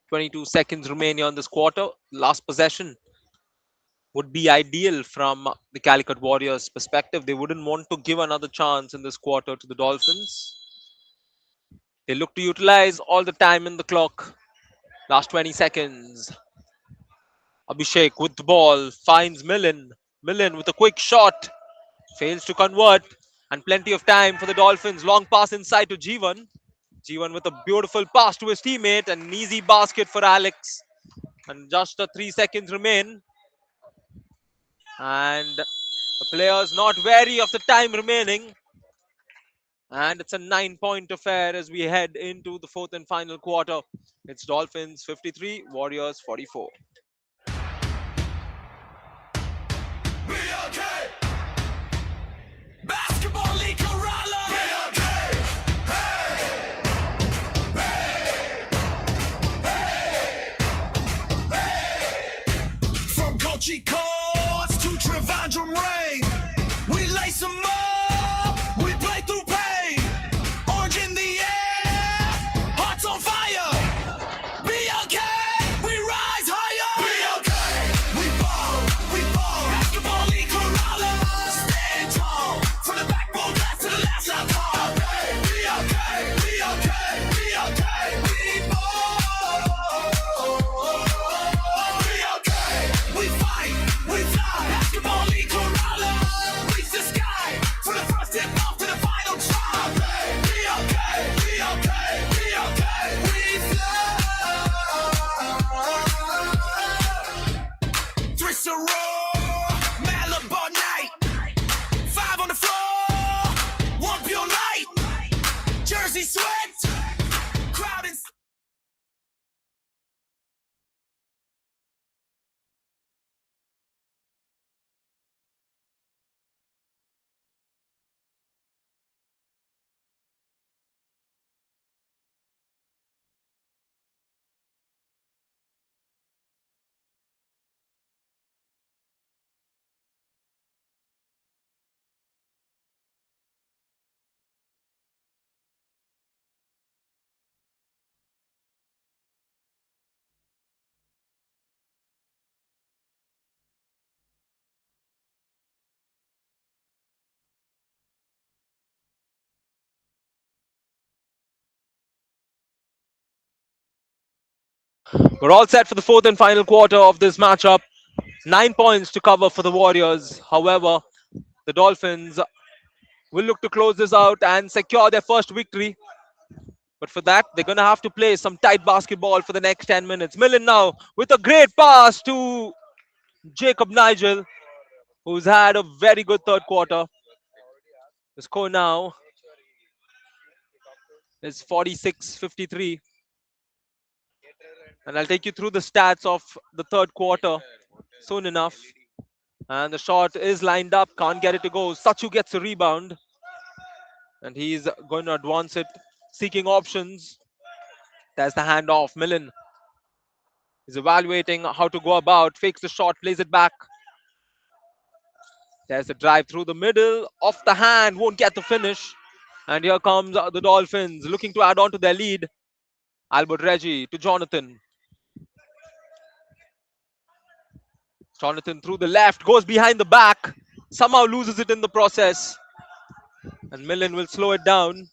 22 seconds remaining on this quarter. Last possession would be ideal from the Calicut Warriors' perspective. They wouldn't want to give another chance in this quarter to the Dolphins. They look to utilize all the time in the clock. Last 20 seconds. Abhishek with the ball finds Millen. Millen with a quick shot. Fails to convert. And plenty of time for the Dolphins. Long pass inside to Jeevan. Jeevan with a beautiful pass to his teammate. And an easy basket for Alex. And just 3 seconds remain. And the players not wary of the time remaining. And it's a 9-point affair as we head into the fourth and final quarter. It's Dolphins 53, Warriors 44. BLK! Basketball League Kerala! BLK! Hey! Hey! From Kochi courts to Trivandrum rain, we lace them up, we play through pain. Orange in the air, hearts on fire. BLK, we rise higher. BLK, we ball. Basketball League Kerala, stand tall. From the backbone blast to the last shot call. BLK, we ball. BLK, we fight, we fly. Basketball League Kerala, reach the sky. From the first tip off to the final try. BLK, we fly. Thrissero, Malabar night. 5 on the floor, 1 pure light. Jersey sweat, crowd in. We're all set for the fourth and final quarter of this matchup. 9 points to cover for the Warriors. However, the Dolphins will look to close this out and secure their first victory. But for that, they're going to have to play some tight basketball for the next 10 minutes. Millen now with a great pass to Jacob Nigel, who's had a very good third quarter. The score now is 46-53. And I'll take you through the stats of the third quarter soon enough. And the shot is lined up, can't get it to go. Sachu gets a rebound. And he's going to advance it, seeking options. There's the handoff. Millen is evaluating how to go about, fakes the shot, plays it back. There's a drive through the middle, off the hand, won't get the finish. And here comes the Dolphins looking to add on to their lead. Albert Reggie to Jonathan. Jonathan through the left, goes behind the back, somehow loses it in the process. And Millen will slow it down.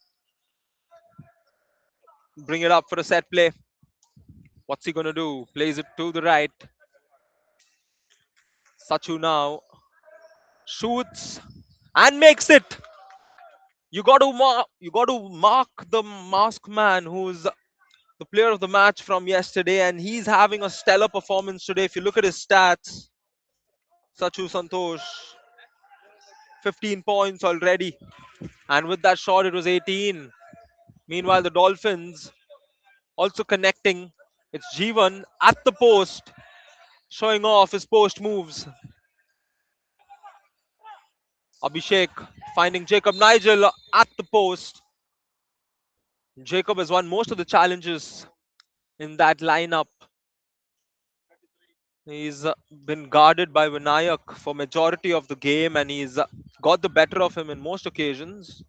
Bring it up for a set play. What's he going to do? Plays it to the right. Sachu now shoots and makes it. You got to mark the mask man, who's the player of the match from yesterday, and he's having a stellar performance today. If you look at his stats, Sachu Santosh, 15 points already, and with that shot it was 18. Meanwhile, the Dolphins also connecting. It's Jeevan at the post, showing off his post moves. Abhishek finding Jacob Nigel at the post. Jacob has won most of the challenges in that lineup. He's been guarded by Vinayak for majority of the game, and he's got the better of him in most occasions.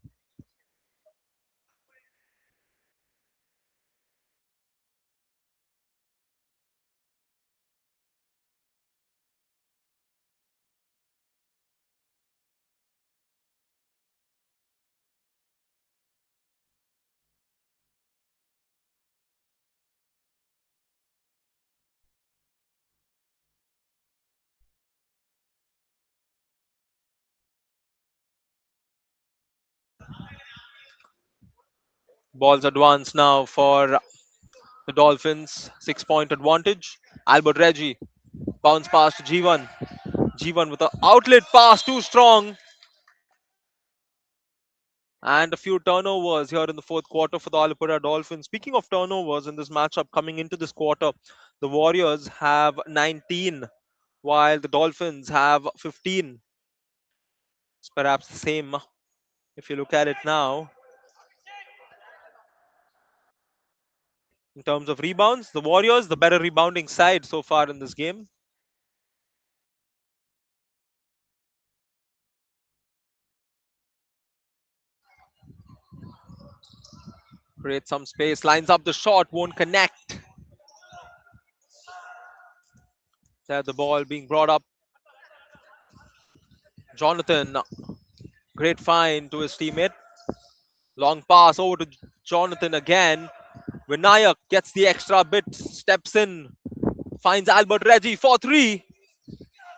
Ball's advance now for the Dolphins. 6-point advantage. Albert Reggie. Bounce pass to G1. G1 with an outlet pass, too strong. And a few turnovers here in the fourth quarter for the Alappuzha Dolphins. Speaking of turnovers in this matchup coming into this quarter, the Warriors have 19, while the Dolphins have 15. It's perhaps the same if you look at it now. In terms of rebounds, the Warriors, the better rebounding side so far in this game. Creates some space, lines up the shot, won't connect. There the ball being brought up. Jonathan, great find to his teammate. Long pass over to Jonathan again. Vinayak gets the extra bit, steps in, finds Albert Reggie for 3.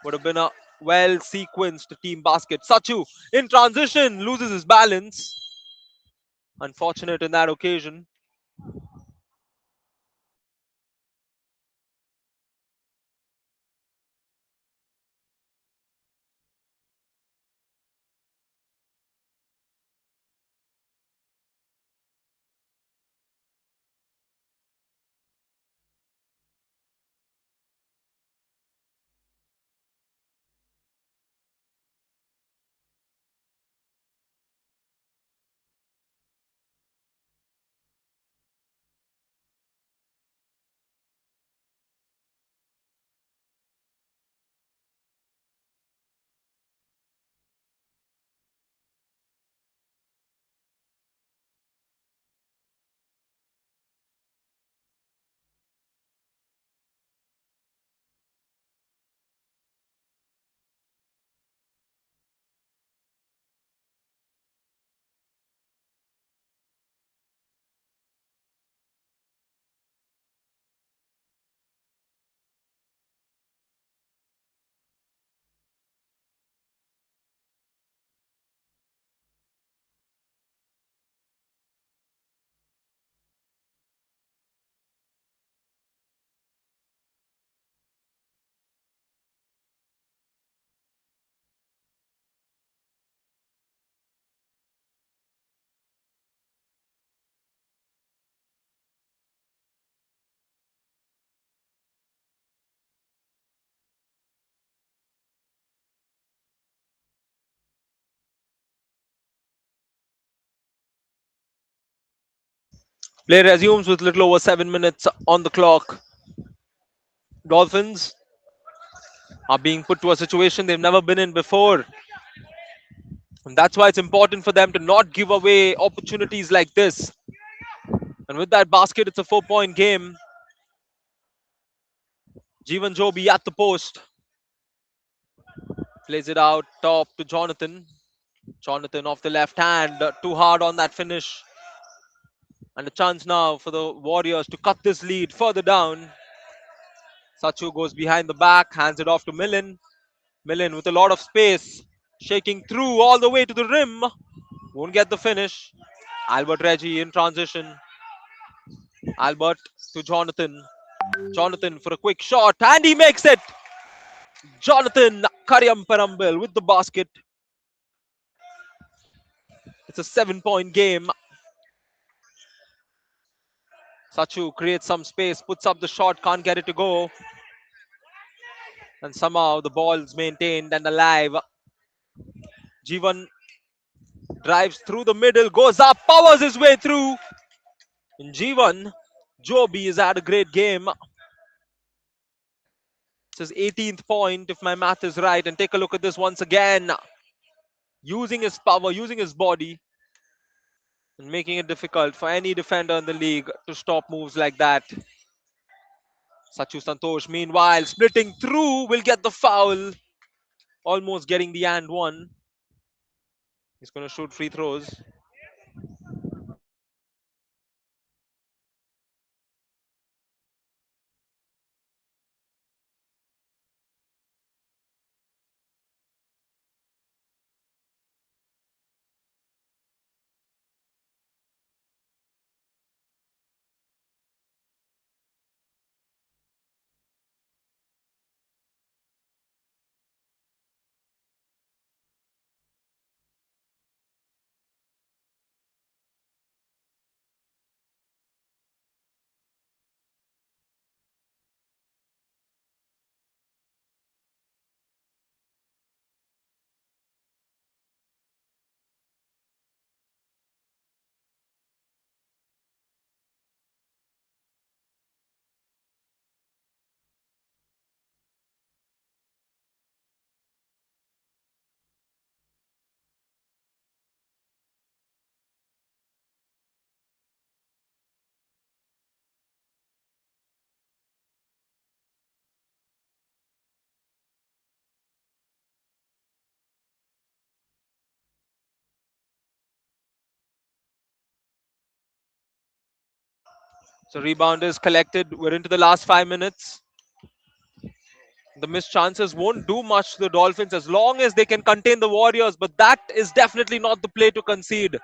Would have been a well sequenced team basket. Sachu in transition loses his balance. Unfortunate in that occasion. Play resumes with little over 7 minutes on the clock. Dolphins are being put to a situation they've never been in before. And that's why it's important for them to not give away opportunities like this. And with that basket, it's a 4-point game. Jeevan Jobi at the post. Plays it out top to Jonathan. Jonathan off the left hand. Too hard on that finish. And a chance now for the Warriors to cut this lead further down. Sachu goes behind the back, hands it off to Millen. Millen with a lot of space. Shaking through all the way to the rim. Won't get the finish. Albert Reggie in transition. Albert to Jonathan. Jonathan for a quick shot, and he makes it. Jonathan Karyamparambil with the basket. It's a 7-point game. Sachu creates some space, puts up the shot, can't get it to go. And somehow the ball's maintained and alive. Jeevan drives through the middle, goes up, powers his way through. And Jeevan Jobi has had a great game. It's his 18th point, if my math is right. And take a look at this once again. Using his power, using his body, and making it difficult for any defender in the league to stop moves like that. Sachu Santosh, meanwhile, splitting through, will get the foul. Almost getting the and one. He's going to shoot free throws. So rebound is collected. We're into the last 5 minutes. The missed chances won't do much to the Dolphins as long as they can contain the Warriors, but that is definitely not the play to concede.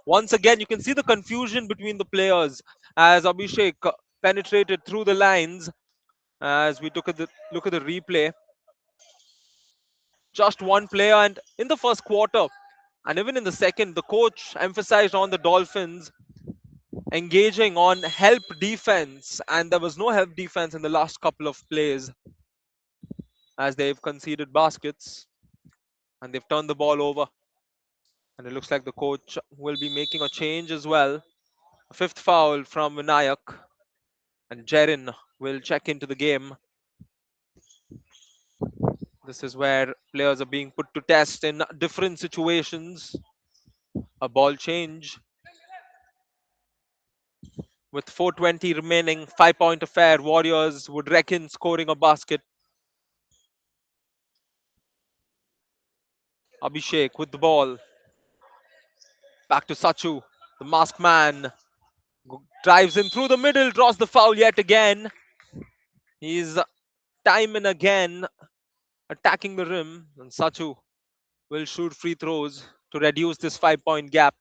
Once again, you can see the confusion between the players as Abhishek penetrated through the lines. As we took a look at the replay, just one player, and in the first quarter and even in the second, the coach emphasized on the Dolphins engaging on help defense, and there was no help defense in the last couple of plays as they've conceded baskets and they've turned the ball over. And it looks like the coach will be making a change as well. A fifth foul from Vinayak, and Jerin will check into the game. This is where players are being put to test in different situations. A ball change with 4:20 remaining, 5-point affair. Warriors would reckon scoring a basket. Abhishek with the ball. Back to Sachu, the masked man. Drives in through the middle, draws the foul yet again. He's time and again attacking the rim, and Sachu will shoot free throws to reduce this 5-point gap.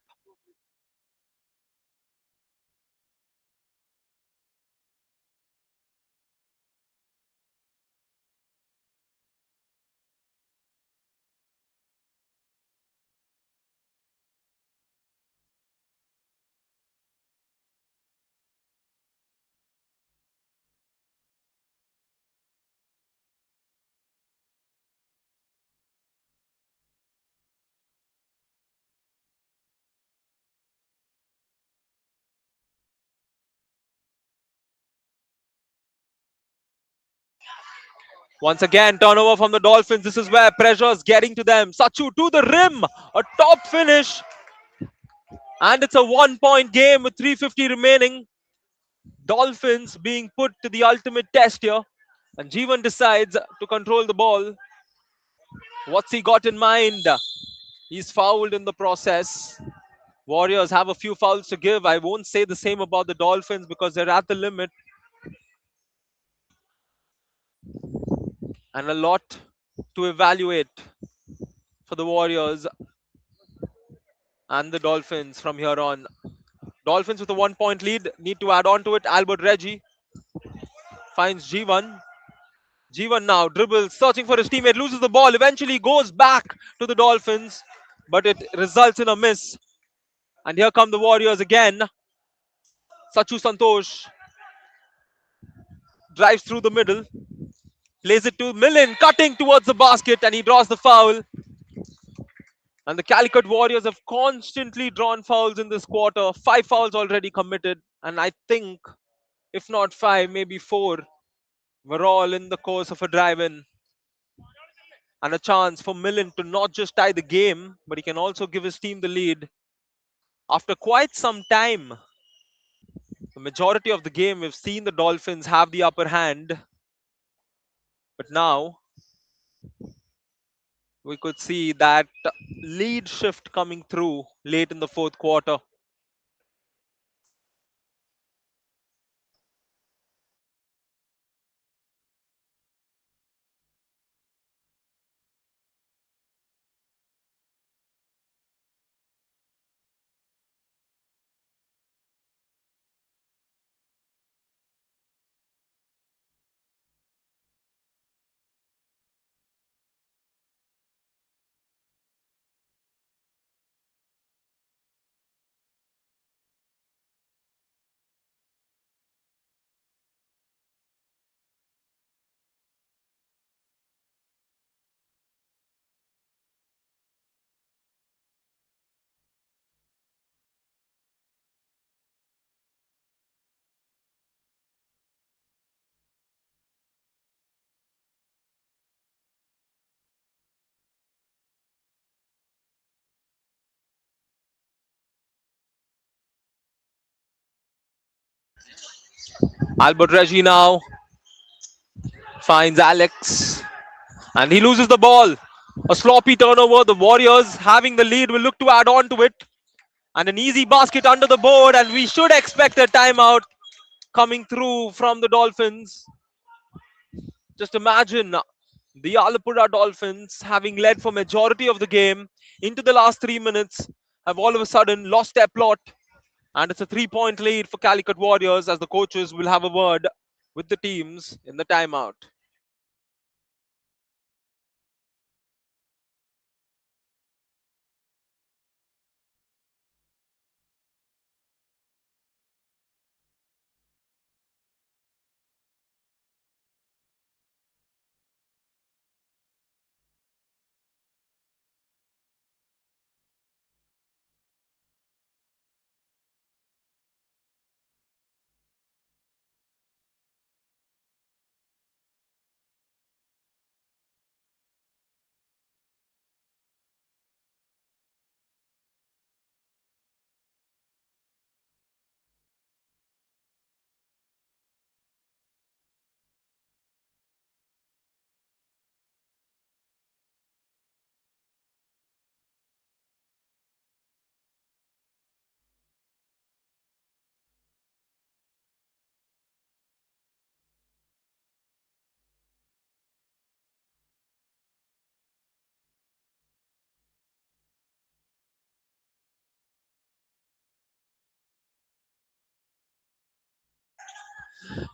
Once again, turnover from the Dolphins. This is where pressure is getting to them. Sachu to the rim, a top finish. And it's a 1-point game with 3:50 remaining. Dolphins being put to the ultimate test here. And Jeevan decides to control the ball. What's he got in mind? He's fouled in the process. Warriors have a few fouls to give. I won't say the same about the Dolphins because they're at the limit. And a lot to evaluate for the Warriors and the Dolphins from here on. Dolphins with a 1-point lead need to add on to it. Albert Reggie finds Jeevan. Jeevan now dribbles, searching for his teammate, loses the ball, eventually goes back to the Dolphins, but it results in a miss. And here come the Warriors again. Sachu Santosh drives through the middle, plays it to Millen, cutting towards the basket, and he draws the foul. And the Calicut Warriors have constantly drawn fouls in this quarter. 5 fouls already committed, and I think, if not 5, maybe 4, We're all in the course of a drive-in and a chance for Millen to not just tie the game, but he can also give his team the lead. After quite some time, the majority of the game, we've seen the Dolphins have the upper hand, but now we could see that lead shift coming through late in the fourth quarter. Albert Reggie now finds Alex and he loses the ball. A sloppy turnover. The Warriors, having the lead, will look to add on to it. And an easy basket under the board, and we should expect a timeout coming through from the Dolphins. Just imagine the Alappuzha Dolphins, having led for majority of the game into the last 3 minutes, have all of a sudden lost their plot. And it's a 3-point lead for Calicut Warriors, as the coaches will have a word with the teams in the timeout.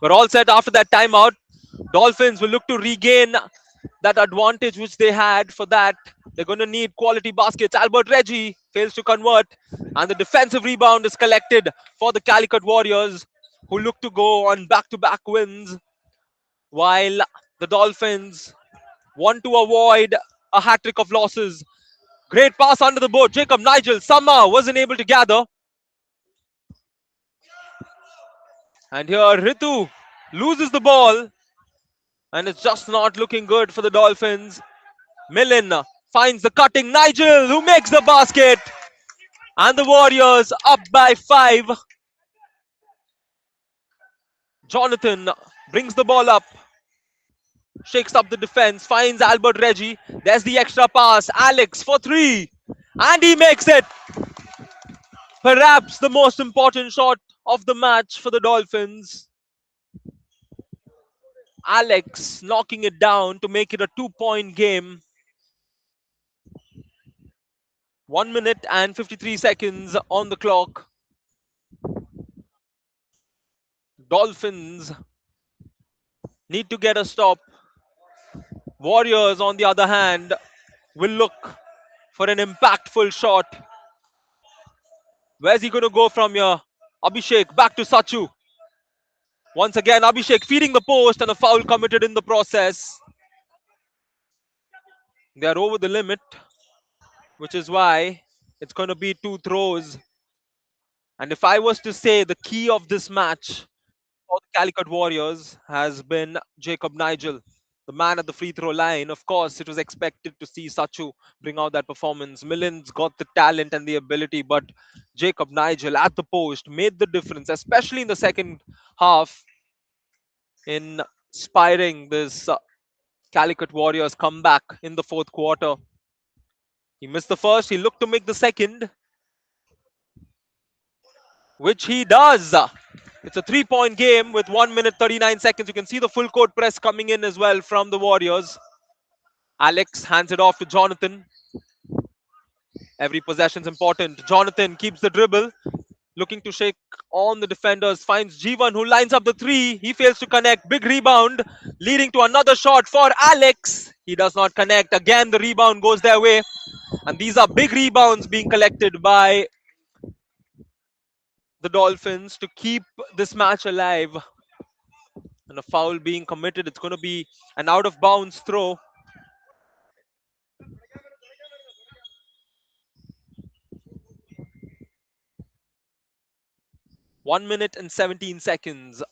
We're all set after that timeout. Dolphins will look to regain that advantage which they had. For that, they're going to need quality baskets. Albert Reggie fails to convert, and the defensive rebound is collected for the Calicut Warriors, who look to go on back-to-back wins, while the Dolphins want to avoid a hat-trick of losses. Great pass under the board. Jacob Nigel somehow wasn't able to gather. And here Ritu loses the ball, and it's just not looking good for the Dolphins. Millen finds the cutting Nigel, who makes the basket. And the Warriors up by 5. Jonathan brings the ball up, shakes up the defense, finds Albert Reggie. There's the extra pass. Alex for 3. And he makes it. Perhaps the most important shot of the match for the Dolphins. Alex knocking it down to make it a 2-point game. 1 minute and 53 seconds on the clock. Dolphins need to get a stop. Warriors, on the other hand, will look for an impactful shot. Where's he going to go from here? Abhishek back to Sachu. Once again, Abhishek feeding the post, and a foul committed in the process. They are over the limit, which is why it's going to be 2 throws. And if I was to say the key of this match for the Calicut Warriors has been Jacob Nigel, the man at the free throw line. Of course, it was expected to see Sachu bring out that performance. Milan's got the talent and the ability, but Jacob Nigel at the post made the difference, especially in the second half, in inspiring this Calicut Warriors comeback in the fourth quarter. He missed the first, he looked to make the second, which he does. It's a 3-point game with 1 minute 39 seconds. You can see the full court press coming in as well from the Warriors. Alex hands it off to Jonathan. Every possession's important. Jonathan keeps the dribble, looking to shake on the defenders. Finds Jivan, who lines up the three. He fails to connect. Big rebound, leading to another shot for Alex. He does not connect. Again, the rebound goes their way. And these are big rebounds being collected by the Dolphins to keep this match alive. And a foul being committed. It's going to be an out of bounds throw. One minute and 17 seconds.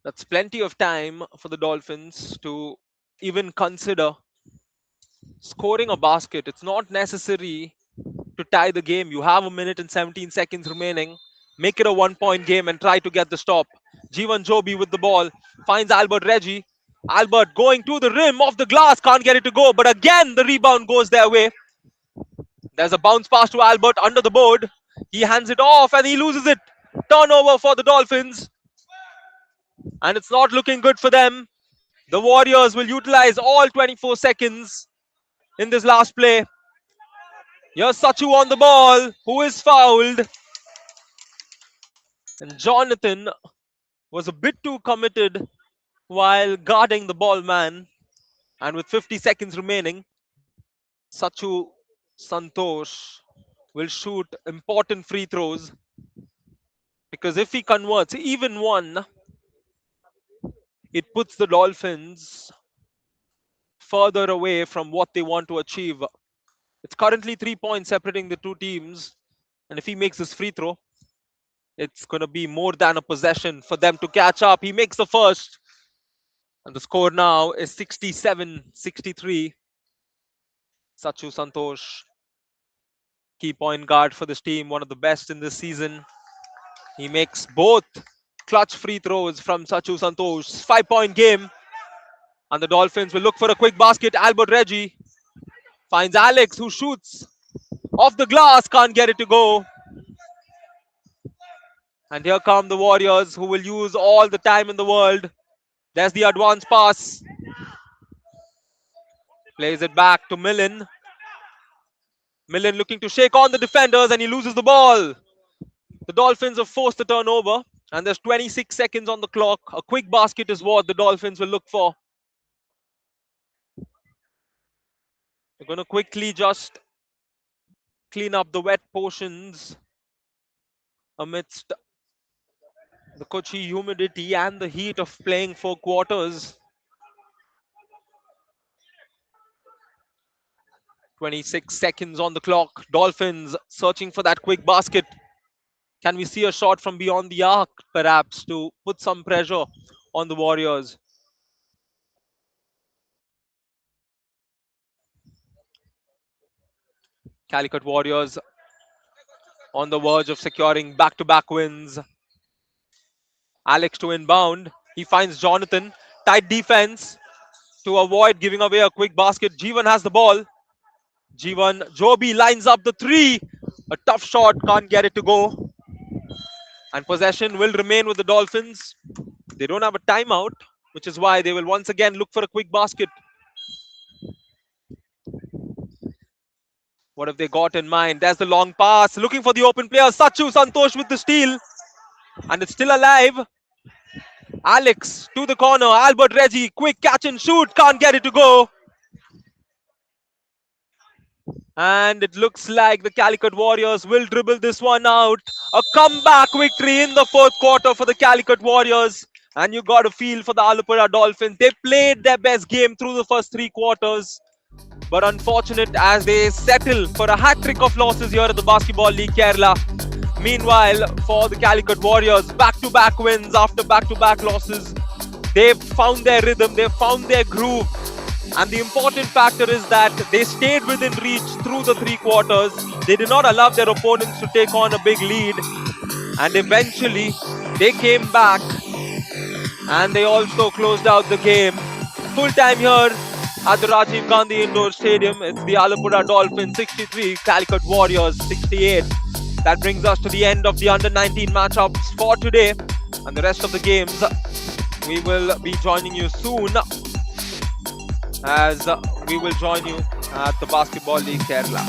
That's plenty of time for the Dolphins to even consider scoring a basket. It's not necessary to tie the game. You have a minute and 17 seconds remaining. Make it a 1-point game and try to get the stop. Jivan Joby with the ball. Finds Albert Reggie. Albert going to the rim of the glass. Can't get it to go. But again, the rebound goes their way. There's a bounce pass to Albert under the board. He hands it off and he loses it. Turnover for the Dolphins. And it's not looking good for them. The Warriors will utilize all 24 seconds in this last play. Here's Sachu on the ball, who is fouled. And Jonathan was a bit too committed while guarding the ball man. And with 50 seconds remaining, Sachu Santosh will shoot important free throws. Because if he converts even one, it puts the Dolphins further away from what they want to achieve. It's currently 3 points separating the two teams. And if he makes this free throw, it's going to be more than a possession for them to catch up. He makes the first. And the score now is 67-63. Sachu Santosh, key point guard for this team, one of the best in this season. He makes both clutch free throws from Sachu Santosh. 5-point game. And the Dolphins will look for a quick basket. Albert Reggie finds Alex, who shoots off the glass. Can't get it to go. And here come the Warriors, who will use all the time in the world. There's the advance pass. Plays it back to Milan. Milan looking to shake on the defenders and he loses the ball. The Dolphins have forced the turnover and there's 26 seconds on the clock. A quick basket is what the Dolphins will look for. They're going to quickly just clean up the wet portions amidst the Kochi humidity and the heat of playing 4 quarters. 26 seconds on the clock. Dolphins searching for that quick basket. Can we see a shot from beyond the arc, perhaps, to put some pressure on the Warriors? Calicut Warriors on the verge of securing back-to-back wins. Alex to inbound. He finds Jonathan. Tight defense to avoid giving away a quick basket. Jivan has the ball. Jivan Joby lines up the three. A tough shot. Can't get it to go. And possession will remain with the Dolphins. They don't have a timeout, which is why they will once again look for a quick basket. What have they got in mind? There's the long pass. Looking for the open player. Sachu Santosh with the steal. And it's still alive. Alex to the corner. Albert Reggie. Quick catch and shoot. Can't get it to go. And it looks like the Calicut Warriors will dribble this one out. A comeback victory in the fourth quarter for the Calicut Warriors. And you got a feel for the Alappuzha Dolphins. They played their best game through the first 3 quarters. But unfortunate as they settle for a hat-trick of losses here at the Basketball League Kerala. Meanwhile, for the Calicut Warriors, back-to-back wins after back-to-back losses. They've found their rhythm, they've found their groove. And the important factor is that they stayed within reach through the three quarters. They did not allow their opponents to take on a big lead. And eventually, they came back and they also closed out the game. Full time here at the Rajiv Gandhi Indoor Stadium. It's the Alappuzha Dolphins 63, Calicut Warriors 68. That brings us to the end of the under-19 matchups for today. And the rest of the games, we will be joining you soon, as we will join you at the Basketball League Kerala.